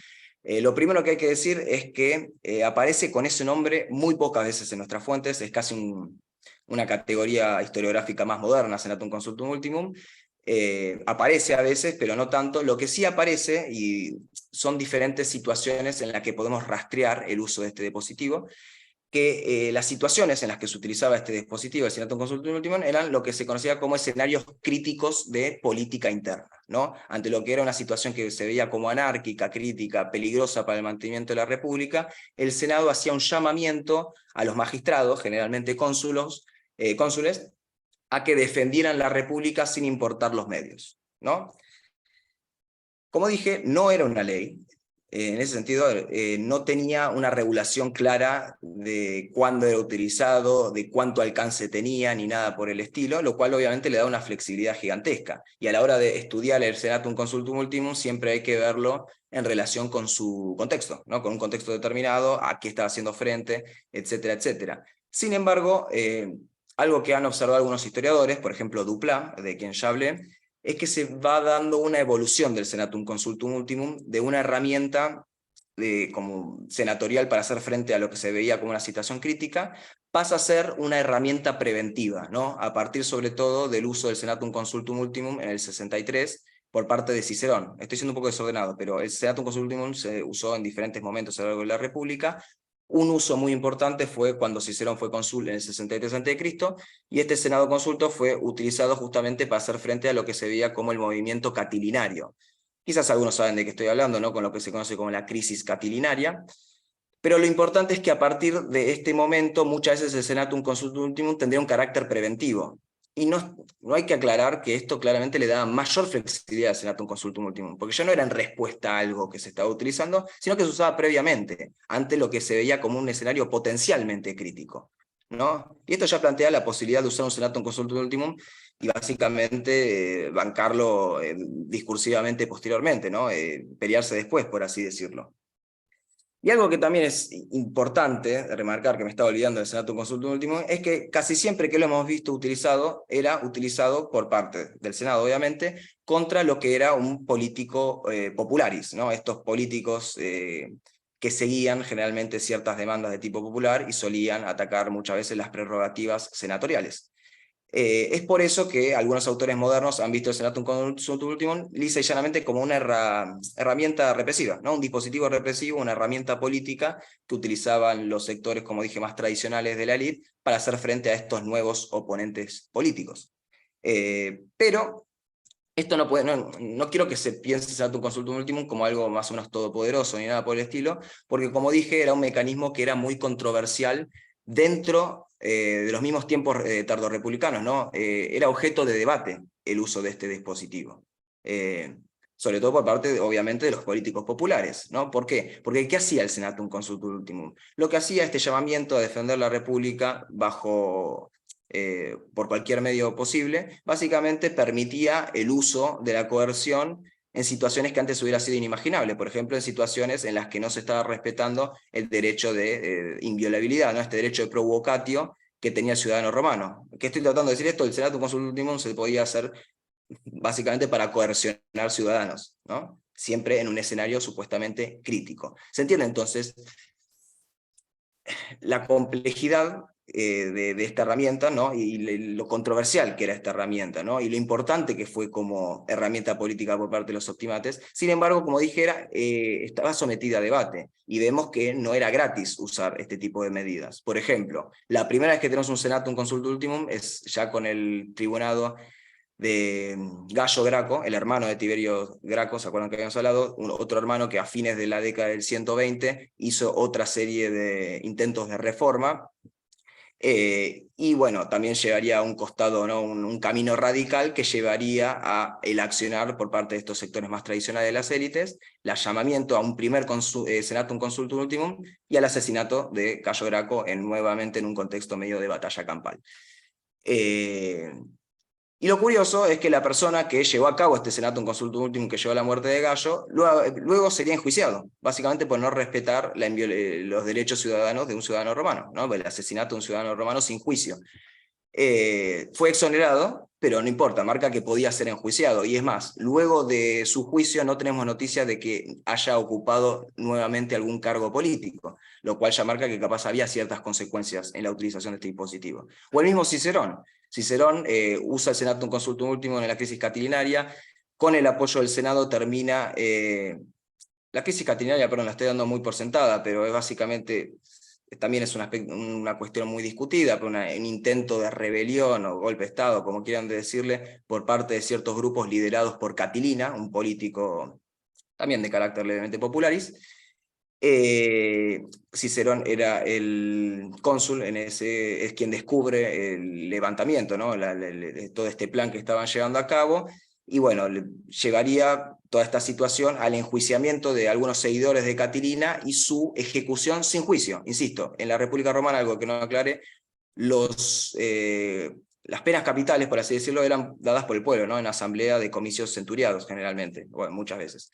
Lo primero que hay que decir es que aparece con ese nombre muy pocas veces en nuestras fuentes, es casi una categoría historiográfica más moderna, Senatum Consultum Ultimum. Aparece a veces, pero no tanto. Lo que sí aparece, y son diferentes situaciones en las que podemos rastrear el uso de este dispositivo, que las situaciones en las que se utilizaba este dispositivo, el Senatum Consultum Ultimum, eran lo que se conocía como escenarios críticos de política interna, ¿no? Ante lo que era una situación que se veía como anárquica, crítica, peligrosa para el mantenimiento de la República, el Senado hacía un llamamiento a los magistrados, generalmente cónsules, a que defendieran la República sin importar los medios, ¿no? Como dije, no era una ley. En ese sentido, no tenía una regulación clara de cuándo era utilizado, de cuánto alcance tenía, ni nada por el estilo, lo cual obviamente le da una flexibilidad gigantesca. Y a la hora de estudiar el Senatum Consultum Ultimum, siempre hay que verlo en relación con su contexto, ¿no? Con un contexto determinado, a qué estaba haciendo frente, etcétera, etcétera. Sin embargo, algo que han observado algunos historiadores, por ejemplo Duplat, de quien ya hablé, es que se va dando una evolución del Senatum Consultum Ultimum, de una herramienta como senatorial para hacer frente a lo que se veía como una situación crítica, pasa a ser una herramienta preventiva, ¿no? A partir sobre todo del uso del Senatum Consultum Ultimum en el 63, por parte de Cicerón. Estoy siendo un poco desordenado, pero el Senatum Consultum Ultimum se usó en diferentes momentos a lo largo de la República. Un uso muy importante fue cuando Cicerón fue cónsul en el 63 a.C., y este Senado Consulto fue utilizado justamente para hacer frente a lo que se veía como el movimiento catilinario. Quizás algunos saben de qué estoy hablando, ¿no? Con lo que se conoce como la crisis catilinaria. Pero lo importante es que a partir de este momento, muchas veces el Senatum Consultum Ultimum tendría un carácter preventivo. Y no hay que aclarar que esto claramente le da mayor flexibilidad al Senatum Consultum Ultimum, porque ya no era en respuesta a algo que se estaba utilizando, sino que se usaba previamente, ante lo que se veía como un escenario potencialmente crítico, ¿no? Y esto ya plantea la posibilidad de usar un Senatum Consultum Ultimum y básicamente bancarlo discursivamente posteriormente, ¿no? Pelearse después, por así decirlo. Y algo que también es importante remarcar, que me estaba olvidando del Senatum Consultum Ultimum, es que casi siempre que lo hemos visto utilizado, era utilizado por parte del Senado, obviamente, contra lo que era un político popularis, ¿no? Estos políticos que seguían generalmente ciertas demandas de tipo popular y solían atacar muchas veces las prerrogativas senatoriales. Es por eso que algunos autores modernos han visto el Senatum Consultum Ultimum lisa y llanamente como una herramienta represiva, ¿no? Un dispositivo represivo, una herramienta política que utilizaban los sectores, como dije, más tradicionales de la élite para hacer frente a estos nuevos oponentes políticos. Pero esto no quiero que se piense el Senatum Consultum Ultimum como algo más o menos todopoderoso ni nada por el estilo, porque como dije, era un mecanismo que era muy controversial dentro de los mismos tiempos tardorrepublicanos, ¿no? Era objeto de debate el uso de este dispositivo. Sobre todo por parte, obviamente, de los políticos populares, ¿no? ¿Por qué? Porque ¿qué hacía el Senatum Consultum Ultimum? Lo que hacía este llamamiento a defender la República por cualquier medio posible, básicamente permitía el uso de la coerción en situaciones que antes hubiera sido inimaginable, por ejemplo, en situaciones en las que no se estaba respetando el derecho de inviolabilidad, ¿no? Este derecho de provocatio que tenía el ciudadano romano. ¿Qué estoy tratando de decir esto? El Senatum Consultum Ultimum se podía hacer básicamente para coercionar ciudadanos, ¿no? Siempre en un escenario supuestamente crítico. ¿Se entiende entonces la complejidad de esta herramienta, ¿no? Y lo controversial que era esta herramienta, ¿no? Y lo importante que fue como herramienta política por parte de los optimates? Sin embargo, como dijera, estaba sometida a debate, y vemos que no era gratis usar este tipo de medidas. Por ejemplo, la primera vez que tenemos un Senatum Consultum Ultimum es ya con el tribunado de Gallo Graco, el hermano de Tiberio Graco, ¿se acuerdan que habíamos hablado? Otro hermano que a fines de la década del 120 hizo otra serie de intentos de reforma, y bueno, también llevaría a un costado, ¿no? un camino radical que llevaría a el accionar por parte de estos sectores más tradicionales de las élites, el llamamiento a un primer Senatum Consultum Ultimum y al asesinato de Gallo Graco nuevamente en un contexto medio de batalla campal. Y lo curioso es que la persona que llevó a cabo este Senatum Consultum Ultimum, que llevó a la muerte de Gallo, luego sería enjuiciado, básicamente por no respetar los derechos ciudadanos de un ciudadano romano, ¿no? El asesinato de un ciudadano romano sin juicio. Fue exonerado, pero no importa, marca que podía ser enjuiciado. Y es más, luego de su juicio no tenemos noticia de que haya ocupado nuevamente algún cargo político, lo cual ya marca que capaz había ciertas consecuencias en la utilización de este dispositivo. O el mismo Cicerón. Cicerón usa el Senatum Consultum Ultimum en la crisis catilinaria, con el apoyo del Senado termina... la crisis catilinaria, perdón, la estoy dando muy por sentada, pero es básicamente... También es una cuestión muy discutida, pero un intento de rebelión o golpe de Estado, como quieran decirle, por parte de ciertos grupos liderados por Catilina, un político también de carácter levemente popularis. Cicerón era el cónsul, es quien descubre el levantamiento, ¿no? Todo este plan que estaban llevando a cabo, y bueno, llevaría toda esta situación al enjuiciamiento de algunos seguidores de Catilina y su ejecución sin juicio. Insisto, en la República Romana, algo que no aclaré, las penas capitales, por así decirlo, eran dadas por el pueblo, ¿no? En asamblea de comicios centuriados, generalmente, bueno, muchas veces.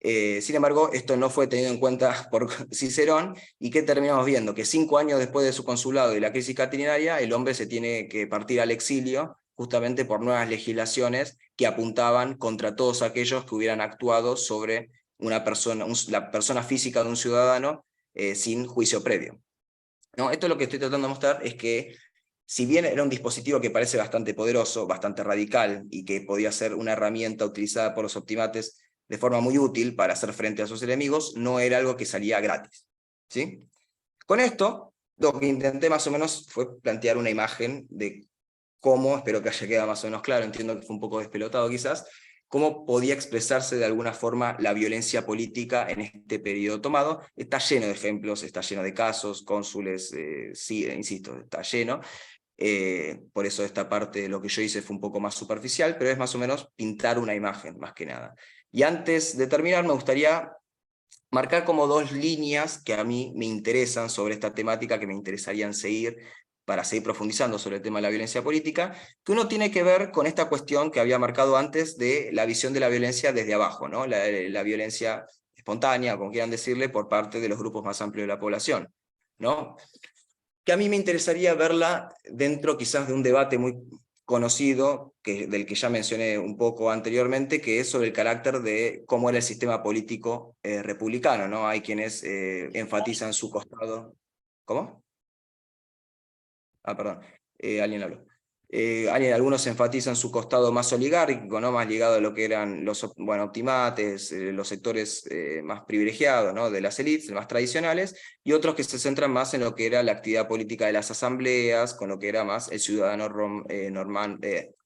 Sin embargo, esto no fue tenido en cuenta por Cicerón, y ¿qué terminamos viendo? Que 5 años después de su consulado y la crisis catilinaria, el hombre se tiene que partir al exilio, justamente por nuevas legislaciones que apuntaban contra todos aquellos que hubieran actuado sobre una persona, la persona física de un ciudadano sin juicio previo, ¿no? Esto lo que estoy tratando de mostrar es que, si bien era un dispositivo que parece bastante poderoso, bastante radical, y que podía ser una herramienta utilizada por los optimates de forma muy útil para hacer frente a sus enemigos, no era algo que salía gratis, ¿sí? Con esto, lo que intenté más o menos fue plantear una imagen de cómo, espero que haya quedado más o menos claro, entiendo que fue un poco despelotado quizás, cómo podía expresarse de alguna forma la violencia política en este periodo tomado. Está lleno de ejemplos, está lleno de casos, cónsules, sí, insisto, está lleno. Por eso esta parte de lo que yo hice fue un poco más superficial, pero es más o menos pintar una imagen, más que nada. Y antes de terminar, me gustaría marcar como dos líneas que a mí me interesan sobre esta temática, que me interesarían seguir para seguir profundizando sobre el tema de la violencia política, que uno tiene que ver con esta cuestión que había marcado antes de la visión de la violencia desde abajo, ¿no? La violencia espontánea, como quieran decirle, por parte de los grupos más amplios de la población, ¿no? Que a mí me interesaría verla dentro quizás de un debate muy conocido, del que ya mencioné un poco anteriormente, que es sobre el carácter de cómo era el sistema político republicano, ¿no? Hay quienes enfatizan su costado... ¿Cómo? Ah, perdón, alguien habló. Algunos enfatizan su costado más oligárquico, ¿no? Más ligado a lo que eran los, bueno, optimates, los sectores más privilegiados, ¿no? De las élites, más tradicionales, y otros que se centran más en lo que era la actividad política de las asambleas, con lo que era más el ciudadano,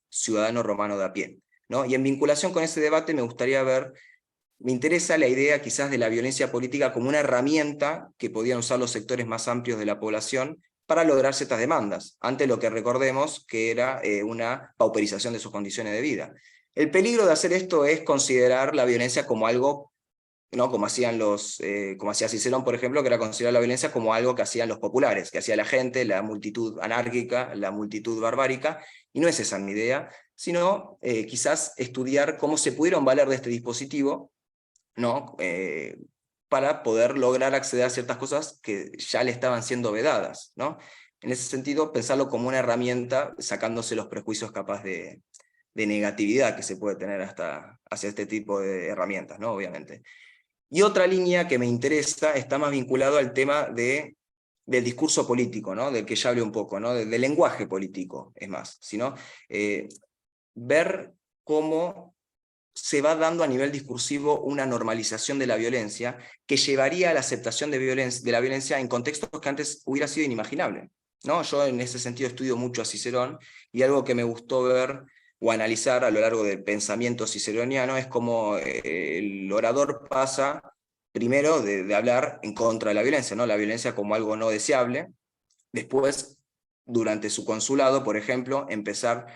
ciudadano romano de a pie, ¿no? Y en vinculación con ese debate me interesa la idea quizás de la violencia política como una herramienta que podían usar los sectores más amplios de la población para lograr ciertas demandas, ante lo que recordemos que era una pauperización de sus condiciones de vida. El peligro de hacer esto es considerar la violencia como algo, ¿no? Como como hacía Cicerón, por ejemplo, que era considerar la violencia como algo que hacían los populares, que hacía la gente, la multitud anárquica, la multitud barbárica, y no es esa mi idea, sino quizás estudiar cómo se pudieron valer de este dispositivo, ¿no? Para poder lograr acceder a ciertas cosas que ya le estaban siendo vedadas, ¿no? En ese sentido, pensarlo como una herramienta, sacándose los prejuicios capaz de negatividad que se puede tener hacia este tipo de herramientas, ¿no? Obviamente. Y otra línea que me interesa está más vinculado al tema del discurso político, ¿no? Del que ya hablé un poco, ¿no? Del lenguaje político, es más, sino ver cómo se va dando a nivel discursivo una normalización de la violencia que llevaría a la aceptación de la violencia en contextos que antes hubiera sido inimaginable, ¿no? Yo en ese sentido estudio mucho a Cicerón, y algo que me gustó ver o analizar a lo largo del pensamiento ciceroniano es cómo el orador pasa primero de hablar en contra de la violencia, ¿no? La violencia como algo no deseable, después, durante su consulado, por ejemplo, empezar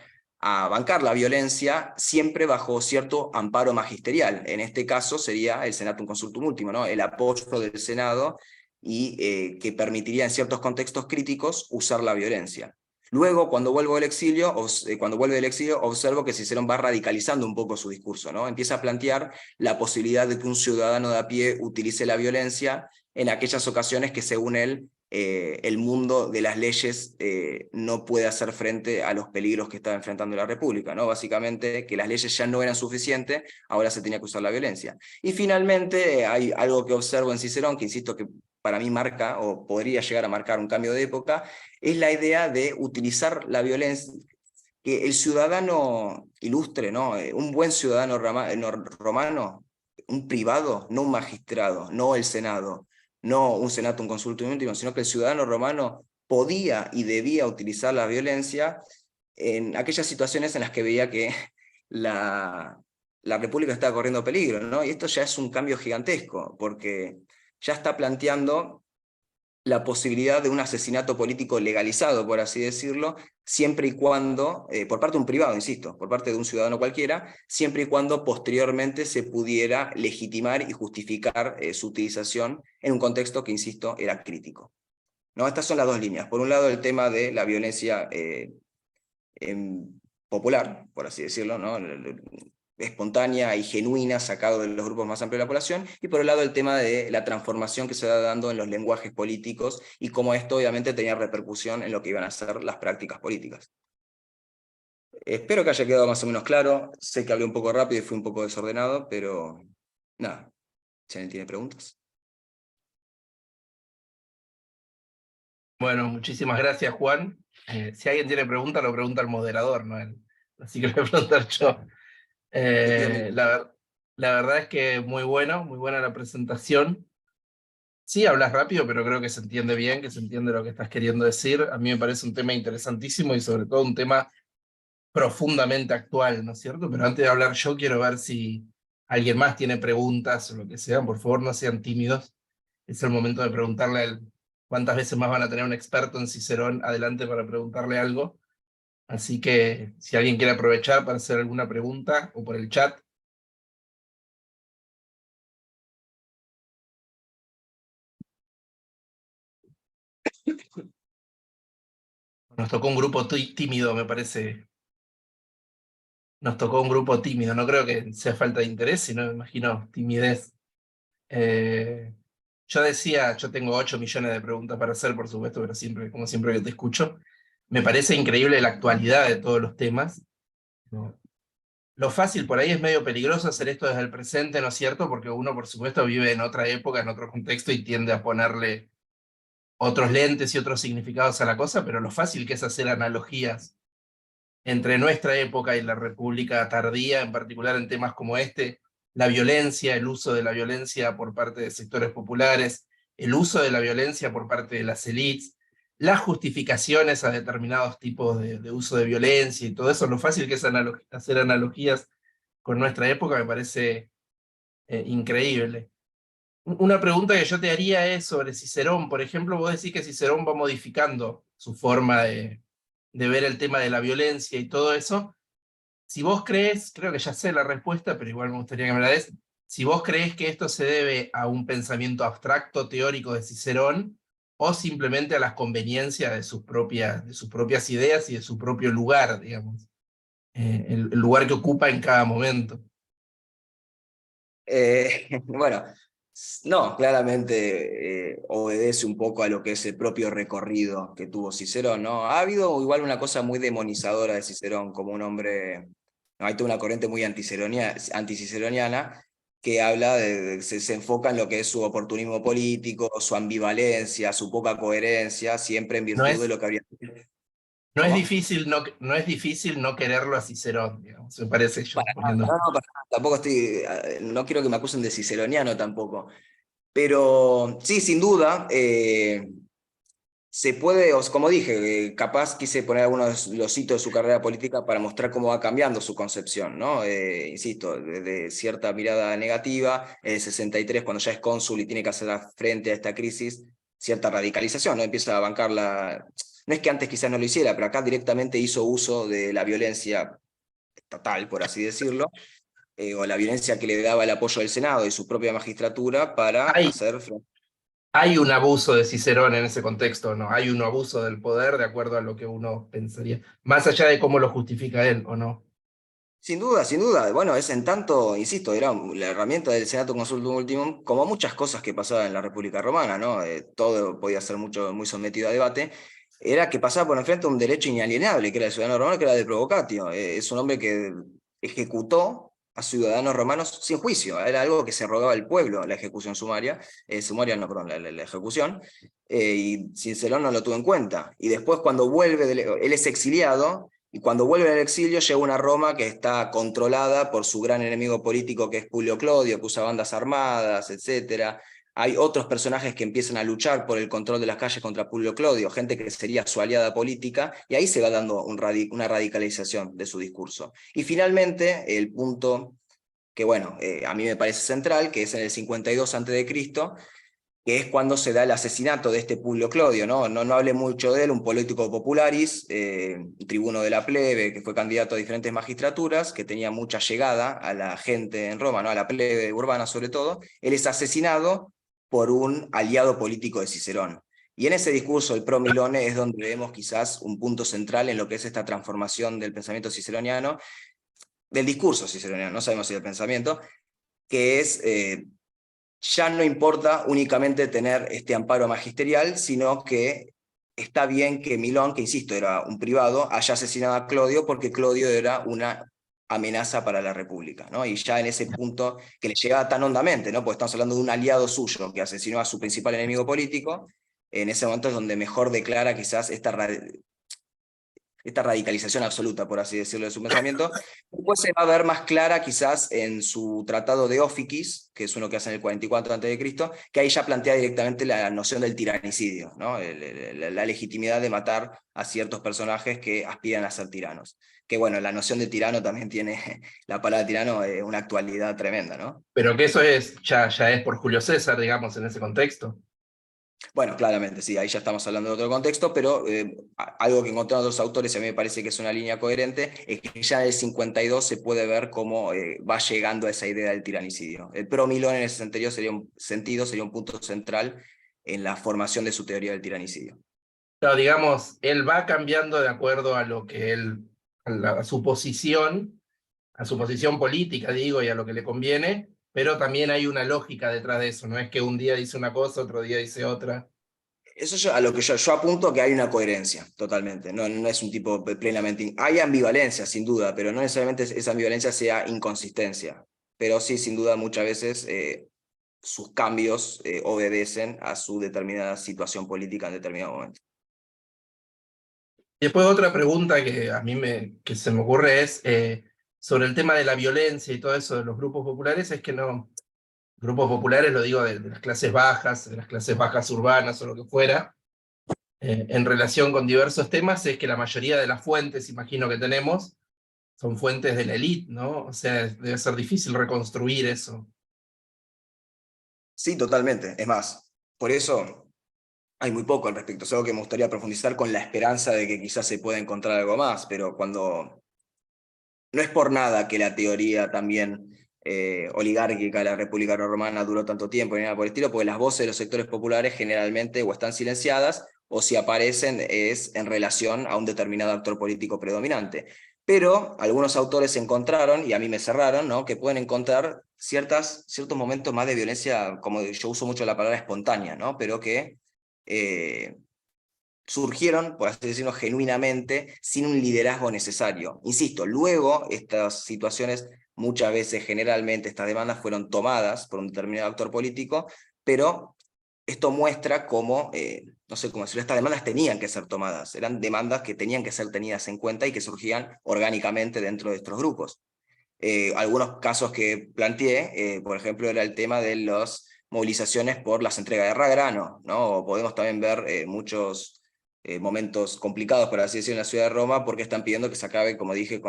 a bancar la violencia siempre bajo cierto amparo magisterial. En este caso sería el Senatum Consultum Ultima, ¿no? El apoyo del Senado, y que permitiría en ciertos contextos críticos usar la violencia. Luego, cuando vuelve del exilio, observo que Cicerón va radicalizando un poco su discurso, ¿no? Empieza a plantear la posibilidad de que un ciudadano de a pie utilice la violencia en aquellas ocasiones que, según él, el mundo de las leyes no puede hacer frente a los peligros que estaba enfrentando la República, ¿no? Básicamente, que las leyes ya no eran suficientes, ahora se tenía que usar la violencia. Y finalmente, hay algo que observo en Cicerón, que insisto que para mí marca, o podría llegar a marcar un cambio de época, es la idea de utilizar la violencia, que el ciudadano ilustre, ¿no? Un buen ciudadano romano, un privado, no un magistrado, no el Senado, no un senatum consultum ultimum, sino que el ciudadano romano podía y debía utilizar la violencia en aquellas situaciones en las que veía que la República estaba corriendo peligro, ¿no? Y esto ya es un cambio gigantesco, porque ya está planteando la posibilidad de un asesinato político legalizado, por así decirlo, siempre y cuando, por parte de un privado, insisto, por parte de un ciudadano cualquiera, siempre y cuando posteriormente se pudiera legitimar y justificar su utilización en un contexto que, insisto, era crítico, ¿no? Estas son las dos líneas. Por un lado, el tema de la violencia popular, por así decirlo, ¿no? Espontánea y genuina, sacado de los grupos más amplios de la población, y por el lado el tema de la transformación que se va dando en los lenguajes políticos, y cómo esto obviamente tenía repercusión en lo que iban a ser las prácticas políticas. Espero que haya quedado más o menos claro. Sé que hablé un poco rápido y fui un poco desordenado, pero nada, si alguien tiene preguntas. Bueno, muchísimas gracias, Juan. Si alguien tiene pregunta, lo pregunta el moderador, no él. Así que lo voy a preguntar yo. Te pido Eh, mil. la, la verdad es que muy buena la presentación. Sí, hablas rápido, pero creo que se entiende bien, que se entiende lo que estás queriendo decir. A mí me parece un tema interesantísimo y sobre todo un tema profundamente actual, ¿no es cierto? Pero antes de hablar yo, quiero ver si alguien más tiene preguntas o lo que sea. Por favor, no sean tímidos. Es el momento de preguntarle a él cuántas veces más van a tener un experto en Cicerón adelante para preguntarle algo. Así que si alguien quiere aprovechar para hacer alguna pregunta o por el chat. Nos tocó un grupo tímido, me parece. Nos tocó un grupo tímido. No creo que sea falta de interés, sino me imagino timidez. Eh, yo decía, yo tengo 8 millones de preguntas para hacer, por supuesto, pero siempre, como siempre que te escucho, me parece increíble la actualidad de todos los temas. ¿No? Lo fácil por ahí es medio peligroso hacer esto desde el presente, ¿no es cierto? Porque uno, por supuesto, vive en otra época, en otro contexto y tiende a ponerle otros lentes y otros significados a la cosa, pero lo fácil que es hacer analogías entre nuestra época y la República tardía, en particular en temas como este, la violencia, el uso de la violencia por parte de sectores populares, el uso de la violencia por parte de las élites, las justificaciones a determinados tipos de uso de violencia y todo eso, lo fácil que es hacer analogías con nuestra época me parece increíble. Una pregunta que yo te haría es sobre Cicerón. Por ejemplo, vos decís que Cicerón va modificando su forma de ver el tema de la violencia y todo eso. Si vos crees, creo que ya sé la respuesta, pero igual me gustaría que me la des, si vos crees que esto se debe a un pensamiento abstracto teórico de Cicerón o simplemente a las conveniencias de sus propias ideas y de su propio lugar, digamos, el lugar que ocupa en cada momento. Bueno, no, claramente obedece un poco a lo que es el propio recorrido que tuvo Cicerón, ¿no? Ha habido igual una cosa muy demonizadora de Cicerón como un hombre, no, hay toda una corriente muy anticiceroniana que habla se enfoca en lo que es su oportunismo político, su ambivalencia, su poca coherencia, siempre en No virtud de es, lo que habría. no es ¿Cómo? difícil no es difícil no quererlo a Cicerón, digamos, me parece yo, poniendo. No, no, tampoco estoy, no quiero que me acusen de ciceroniano tampoco. Pero sí, sin duda, se puede, como dije, capaz quise poner algunos de los hitos de su carrera política para mostrar cómo va cambiando su concepción, ¿no? Insisto, desde cierta mirada negativa, en el 63, cuando ya es cónsul y tiene que hacer frente a esta crisis, cierta radicalización, ¿no? Empieza a bancar la. No es que antes quizás no lo hiciera, pero acá directamente hizo uso de la violencia estatal, por así decirlo, o la violencia que le daba el apoyo del Senado y su propia magistratura para Hay, hacer frente. hay un abuso de Cicerón en ese contexto, ¿no? Hay un abuso del poder de acuerdo a lo que uno pensaría, más allá de cómo lo justifica él, ¿o no? Sin duda, sin duda. Bueno, es en tanto, insisto, era la herramienta del Senato Consultum Ultimum, como muchas cosas que pasaban en la República Romana, ¿no? Todo podía ser muy sometido a debate. Era que pasaba por enfrente un derecho inalienable, que era el ciudadano romano, que era de provocatio. Es un hombre que ejecutó a ciudadanos romanos sin juicio. Era algo que se rogaba al pueblo, la ejecución sumaria. Sumaria, no, perdón, la ejecución. Y Cicerón no lo tuvo en cuenta. Y después, cuando vuelve, él es exiliado. Y cuando vuelve al exilio llega una Roma que está controlada por su gran enemigo político que es Publio Clodio, que usa bandas armadas, etc. Hay otros personajes que empiezan a luchar por el control de las calles contra Publio Clodio, gente que sería su aliada política, y ahí se va dando una radicalización de su discurso. Y finalmente, el punto que, bueno, a mí me parece central, que es en el 52 a.C., que es cuando se da el asesinato de este Publio Clodio, ¿no? No hablé mucho de él, un político popularis, tribuno de la plebe, que fue candidato a diferentes magistraturas, que tenía mucha llegada a la gente en Roma, ¿no? A la plebe urbana sobre todo. Él es asesinado por un aliado político de Cicerón. Y en ese discurso, el Pro Milone, es donde vemos quizás un punto central en lo que es esta transformación del pensamiento ciceroniano, del discurso ciceroniano, no sabemos si del pensamiento, que es ya no importa únicamente tener este amparo magisterial, sino que está bien que Milón, que insisto, era un privado, haya asesinado a Clodio porque Clodio era una amenaza para la República, ¿no? Y ya en ese punto que le llegaba tan hondamente, ¿no? Porque estamos hablando de un aliado suyo que asesinó a su principal enemigo político, en ese momento es donde mejor declara quizás esta radicalización absoluta, por así decirlo, de su pensamiento. Después se va a ver más clara quizás en su tratado de Óficis, que es uno que hace en el 44 a.C., que ahí ya plantea directamente la noción del tiranicidio, ¿no? La legitimidad de matar a ciertos personajes que aspiran a ser tiranos. Que bueno, la noción de tirano también tiene, la palabra tirano, una actualidad tremenda, ¿no? Pero que eso es, ya es por Julio César, digamos, en ese contexto. Bueno, claramente, sí, ahí ya estamos hablando de otro contexto, pero algo que encontré en otros autores y a mí me parece que es una línea coherente, es que ya en el 52 se puede ver cómo va llegando a esa idea del tiranicidio. El pro-Milón en ese sentido sería un punto central en la formación de su teoría del tiranicidio. Claro, digamos, él va cambiando de acuerdo a lo que él, a su posición política, digo, y a lo que le conviene, pero también hay una lógica detrás de eso, no es que un día dice una cosa, otro día dice otra. Eso a lo que yo apunto que hay una coherencia, totalmente. No es un tipo plenamente. Hay ambivalencia, sin duda, pero no necesariamente esa ambivalencia sea inconsistencia. Pero sí, sin duda, muchas veces sus cambios obedecen a su determinada situación política en determinado momento. Y después otra pregunta que a mí que se me ocurre es sobre el tema de la violencia y todo eso de los grupos populares, es que no, grupos populares lo digo de las clases bajas, de las clases bajas urbanas o lo que fuera, en relación con diversos temas, es que la mayoría de las fuentes, imagino que tenemos, son fuentes de la élite, ¿no? O sea, debe ser difícil reconstruir eso. Sí, totalmente. Es más, por eso hay muy poco al respecto. Es algo que me gustaría profundizar con la esperanza de que quizás se pueda encontrar algo más, pero cuando no es por nada que la teoría también oligárquica de la República Romana duró tanto tiempo ni nada por el estilo, porque las voces de los sectores populares generalmente o están silenciadas o si aparecen es en relación a un determinado actor político predominante. Pero algunos autores encontraron, y a mí me cerraron, ¿no? Que pueden encontrar ciertos momentos más de violencia, como yo uso mucho la palabra espontánea, ¿no? Pero que surgieron, por así decirlo, genuinamente, sin un liderazgo necesario. Insisto, luego estas situaciones, muchas veces, generalmente, estas demandas fueron tomadas por un determinado actor político, pero esto muestra cómo, no sé cómo decirlo, estas demandas tenían que ser tomadas, eran demandas que tenían que ser tenidas en cuenta y que surgían orgánicamente dentro de estos grupos. Algunos casos que planteé, por ejemplo, era el tema de las movilizaciones por las entregas de grano, ¿no? O podemos también ver muchos momentos complicados, por así decirlo, en la ciudad de Roma, porque están pidiendo que se acabe, como dije,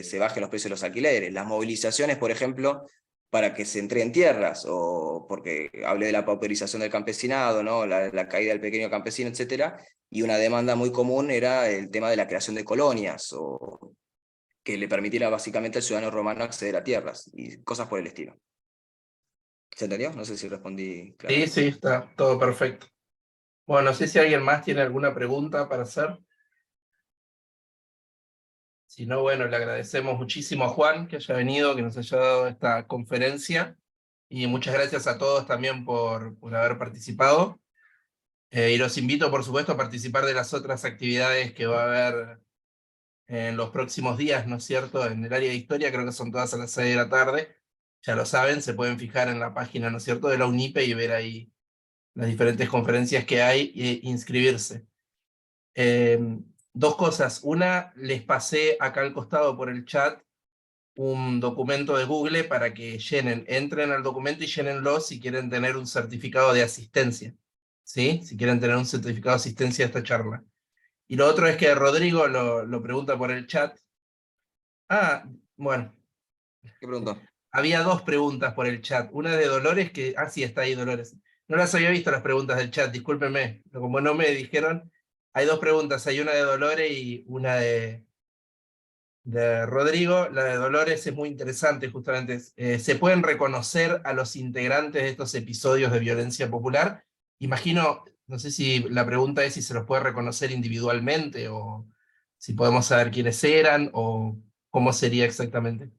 se bajen los precios de los alquileres. Las movilizaciones, por ejemplo, para que se entreguen tierras, o porque hablé de la pauperización del campesinado, ¿no? La caída del pequeño campesino, etcétera, y una demanda muy común era el tema de la creación de colonias, o que le permitiera básicamente al ciudadano romano acceder a tierras, y cosas por el estilo. ¿Se entendió? No sé si respondí Sí, claramente. sí, está todo perfecto. Bueno, no sé si alguien más tiene alguna pregunta para hacer. Si no, bueno, le agradecemos muchísimo a Juan que haya venido, que nos haya dado esta conferencia. Y muchas gracias a todos también por haber participado. Y los invito, por supuesto, a participar de las otras actividades que va a haber en los próximos días, ¿no es cierto? En el área de historia, creo que son todas a las 6 de la tarde. Ya lo saben, se pueden fijar en la página, ¿no es cierto?, de la UNIPE y ver ahí las diferentes conferencias que hay e inscribirse. Dos cosas. Una, les pasé acá al costado por el chat un documento de Google para que entren al documento y llénenlo si quieren tener un certificado de asistencia, ¿sí? Si quieren tener un certificado de asistencia a esta charla. Y lo otro es que Rodrigo lo pregunta por el chat. Ah, bueno, ¿Qué preguntó? había dos preguntas por el chat. Una de Dolores, sí, está ahí Dolores. No las había visto las preguntas del chat, discúlpenme. Como no me dijeron, hay dos preguntas. Hay una de Dolores y una de Rodrigo. La de Dolores es muy interesante, justamente. ¿Se pueden reconocer a los integrantes de estos episodios de violencia popular? Imagino, no sé si la pregunta es si se los puede reconocer individualmente o si podemos saber quiénes eran o cómo sería exactamente.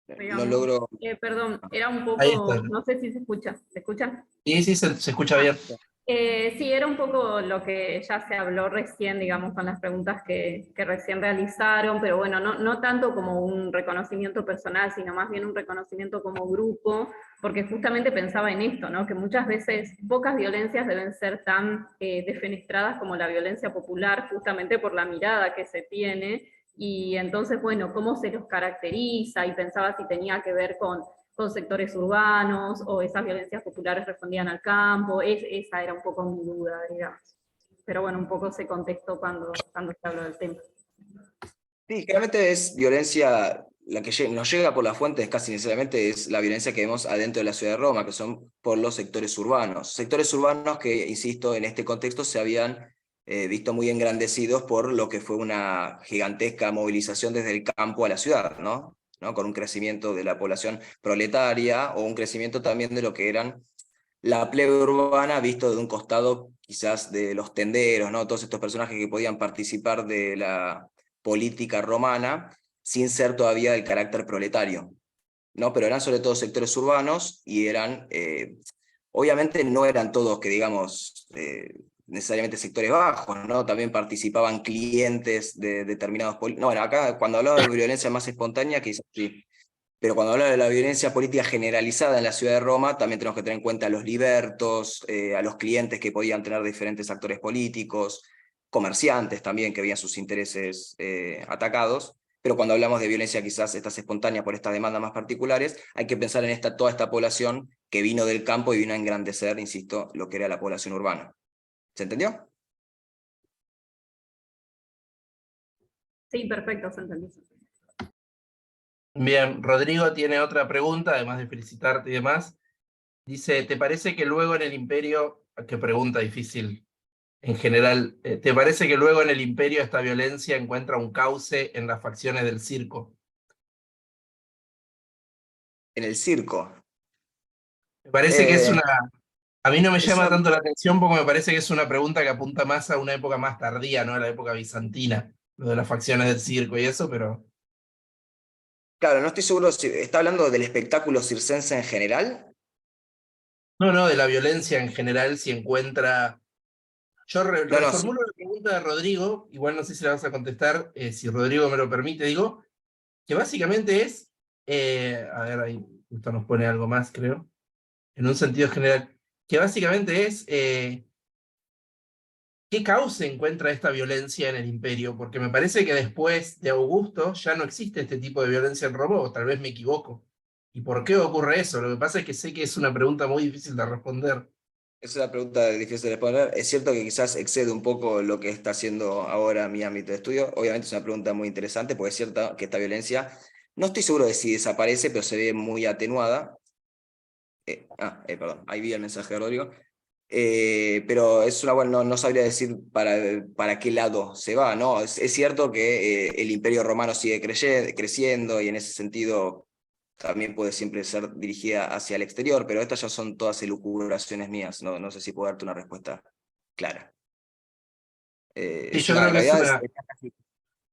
No Digamos, logro... perdón, era un Ahí está. poco, no sé si se escucha. ¿Se escucha? Sí, sí, se escucha Ah, bien. Sí, era un poco lo que ya se habló recién, digamos, con las preguntas que recién realizaron, pero bueno, no tanto como un reconocimiento personal, sino más bien un reconocimiento como grupo, porque justamente pensaba en esto, ¿no? Que muchas veces pocas violencias deben ser tan defenestradas como la violencia popular, justamente por la mirada que se tiene, y entonces, bueno, cómo se los caracteriza, y pensaba si tenía que ver con sectores urbanos, o esas violencias populares respondían al campo, esa era un poco mi duda, digamos. Pero bueno, un poco se contestó cuando se habló del tema. Sí, claramente es violencia, la que nos llega por las fuentes casi necesariamente es la violencia que vemos adentro de la ciudad de Roma, que son por los sectores urbanos. Sectores urbanos que, insisto, en este contexto se habían visto muy engrandecidos por lo que fue una gigantesca movilización desde el campo a la ciudad, ¿no? Con un crecimiento de la población proletaria o un crecimiento también de lo que eran la plebe urbana visto de un costado quizás de los tenderos, ¿no? Todos estos personajes que podían participar de la política romana sin ser todavía del carácter proletario, ¿no? Pero eran sobre todo sectores urbanos y eran, obviamente no eran todos que digamos, necesariamente sectores bajos, ¿no? También participaban clientes de determinados... No, bueno, acá cuando hablaba de violencia más espontánea, quizás sí. Pero cuando habla de la violencia política generalizada en la ciudad de Roma, también tenemos que tener en cuenta a los libertos, a los clientes que podían tener diferentes actores políticos, comerciantes también que veían sus intereses atacados. Pero cuando hablamos de violencia quizás estas espontáneas por estas demandas más particulares, hay que pensar en toda esta población que vino del campo y vino a engrandecer, insisto, lo que era la población urbana. ¿Se entendió? Sí, perfecto, se entendió. Bien, Rodrigo tiene otra pregunta, además de felicitarte y demás. Dice, ¿te parece que luego en el imperio, qué pregunta difícil en general, ¿te parece que luego en el imperio esta violencia encuentra un cauce en las facciones del circo? En el circo. Me parece que es Eh, una... A mí no me es llama una tanto la atención porque me parece que es una pregunta que apunta más a una época más tardía, ¿no? A la época bizantina, lo de las facciones del circo y eso, pero... Claro, no estoy seguro si está hablando del espectáculo circense en general. No, de la violencia en general, si encuentra... Yo No, no, sí. reformulo la pregunta de Rodrigo, igual no sé si la vas a contestar, si Rodrigo me lo permite, digo, que básicamente es, a ver, ahí justo nos pone algo más, creo, en un sentido general, que básicamente es, ¿qué causa encuentra esta violencia en el imperio? Porque me parece que después de Augusto ya no existe este tipo de violencia en Roma, o tal vez me equivoco. ¿Y por qué ocurre eso? Lo que pasa es que sé que es una pregunta muy difícil de responder. Es una pregunta difícil de responder. Es cierto que quizás excede un poco lo que está haciendo ahora mi ámbito de estudio. Obviamente es una pregunta muy interesante porque es cierto que esta violencia, no estoy seguro de si desaparece, pero se ve muy atenuada. Perdón, ahí vi el mensaje de Rodrigo. Pero es una buena, no sabría decir para qué lado se va, ¿no? Es cierto que el Imperio Romano sigue creciendo y en ese sentido también puede siempre ser dirigida hacia el exterior, pero estas ya son todas elucubraciones mías, no sé si puedo darte una respuesta clara. Sí, yo creo En que es realidad una... es casi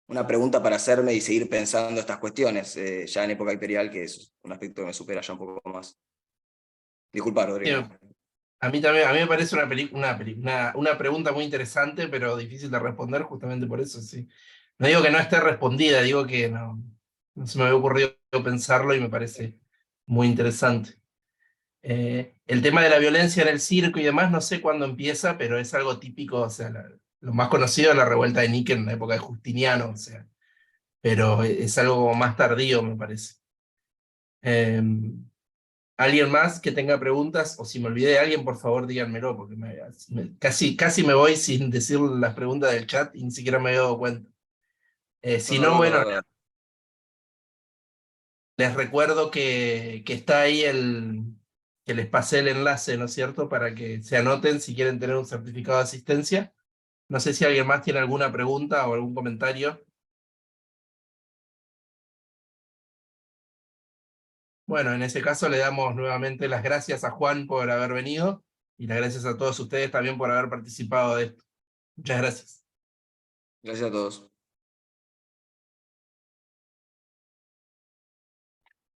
una pregunta para hacerme y seguir pensando estas cuestiones, ya en época imperial, que es un aspecto que me supera ya un poco más. Disculpa, Rodrigo. A mí también, a mí me parece una pregunta muy interesante, pero difícil de responder justamente por eso, sí. No digo que no esté respondida, digo que no se me había ocurrido pensarlo y me parece muy interesante. El tema de la violencia en el circo y demás, no sé cuándo empieza, pero es algo típico, o sea, lo más conocido es la revuelta de Níquel en la época de Justiniano, o sea, pero es algo como más tardío, me parece. Eh, ¿Alguien más que tenga preguntas? O si me olvidé de alguien, por favor díganmelo, porque casi me voy sin decir las preguntas del chat y ni siquiera me había dado cuenta. Si no, bueno, No. les recuerdo que está ahí que les pasé el enlace, ¿no es cierto? Para que se anoten si quieren tener un certificado de asistencia. No sé si alguien más tiene alguna pregunta o algún comentario. Bueno, en ese caso le damos nuevamente las gracias a Juan por haber venido y las gracias a todos ustedes también por haber participado de esto. Muchas gracias. Gracias a todos.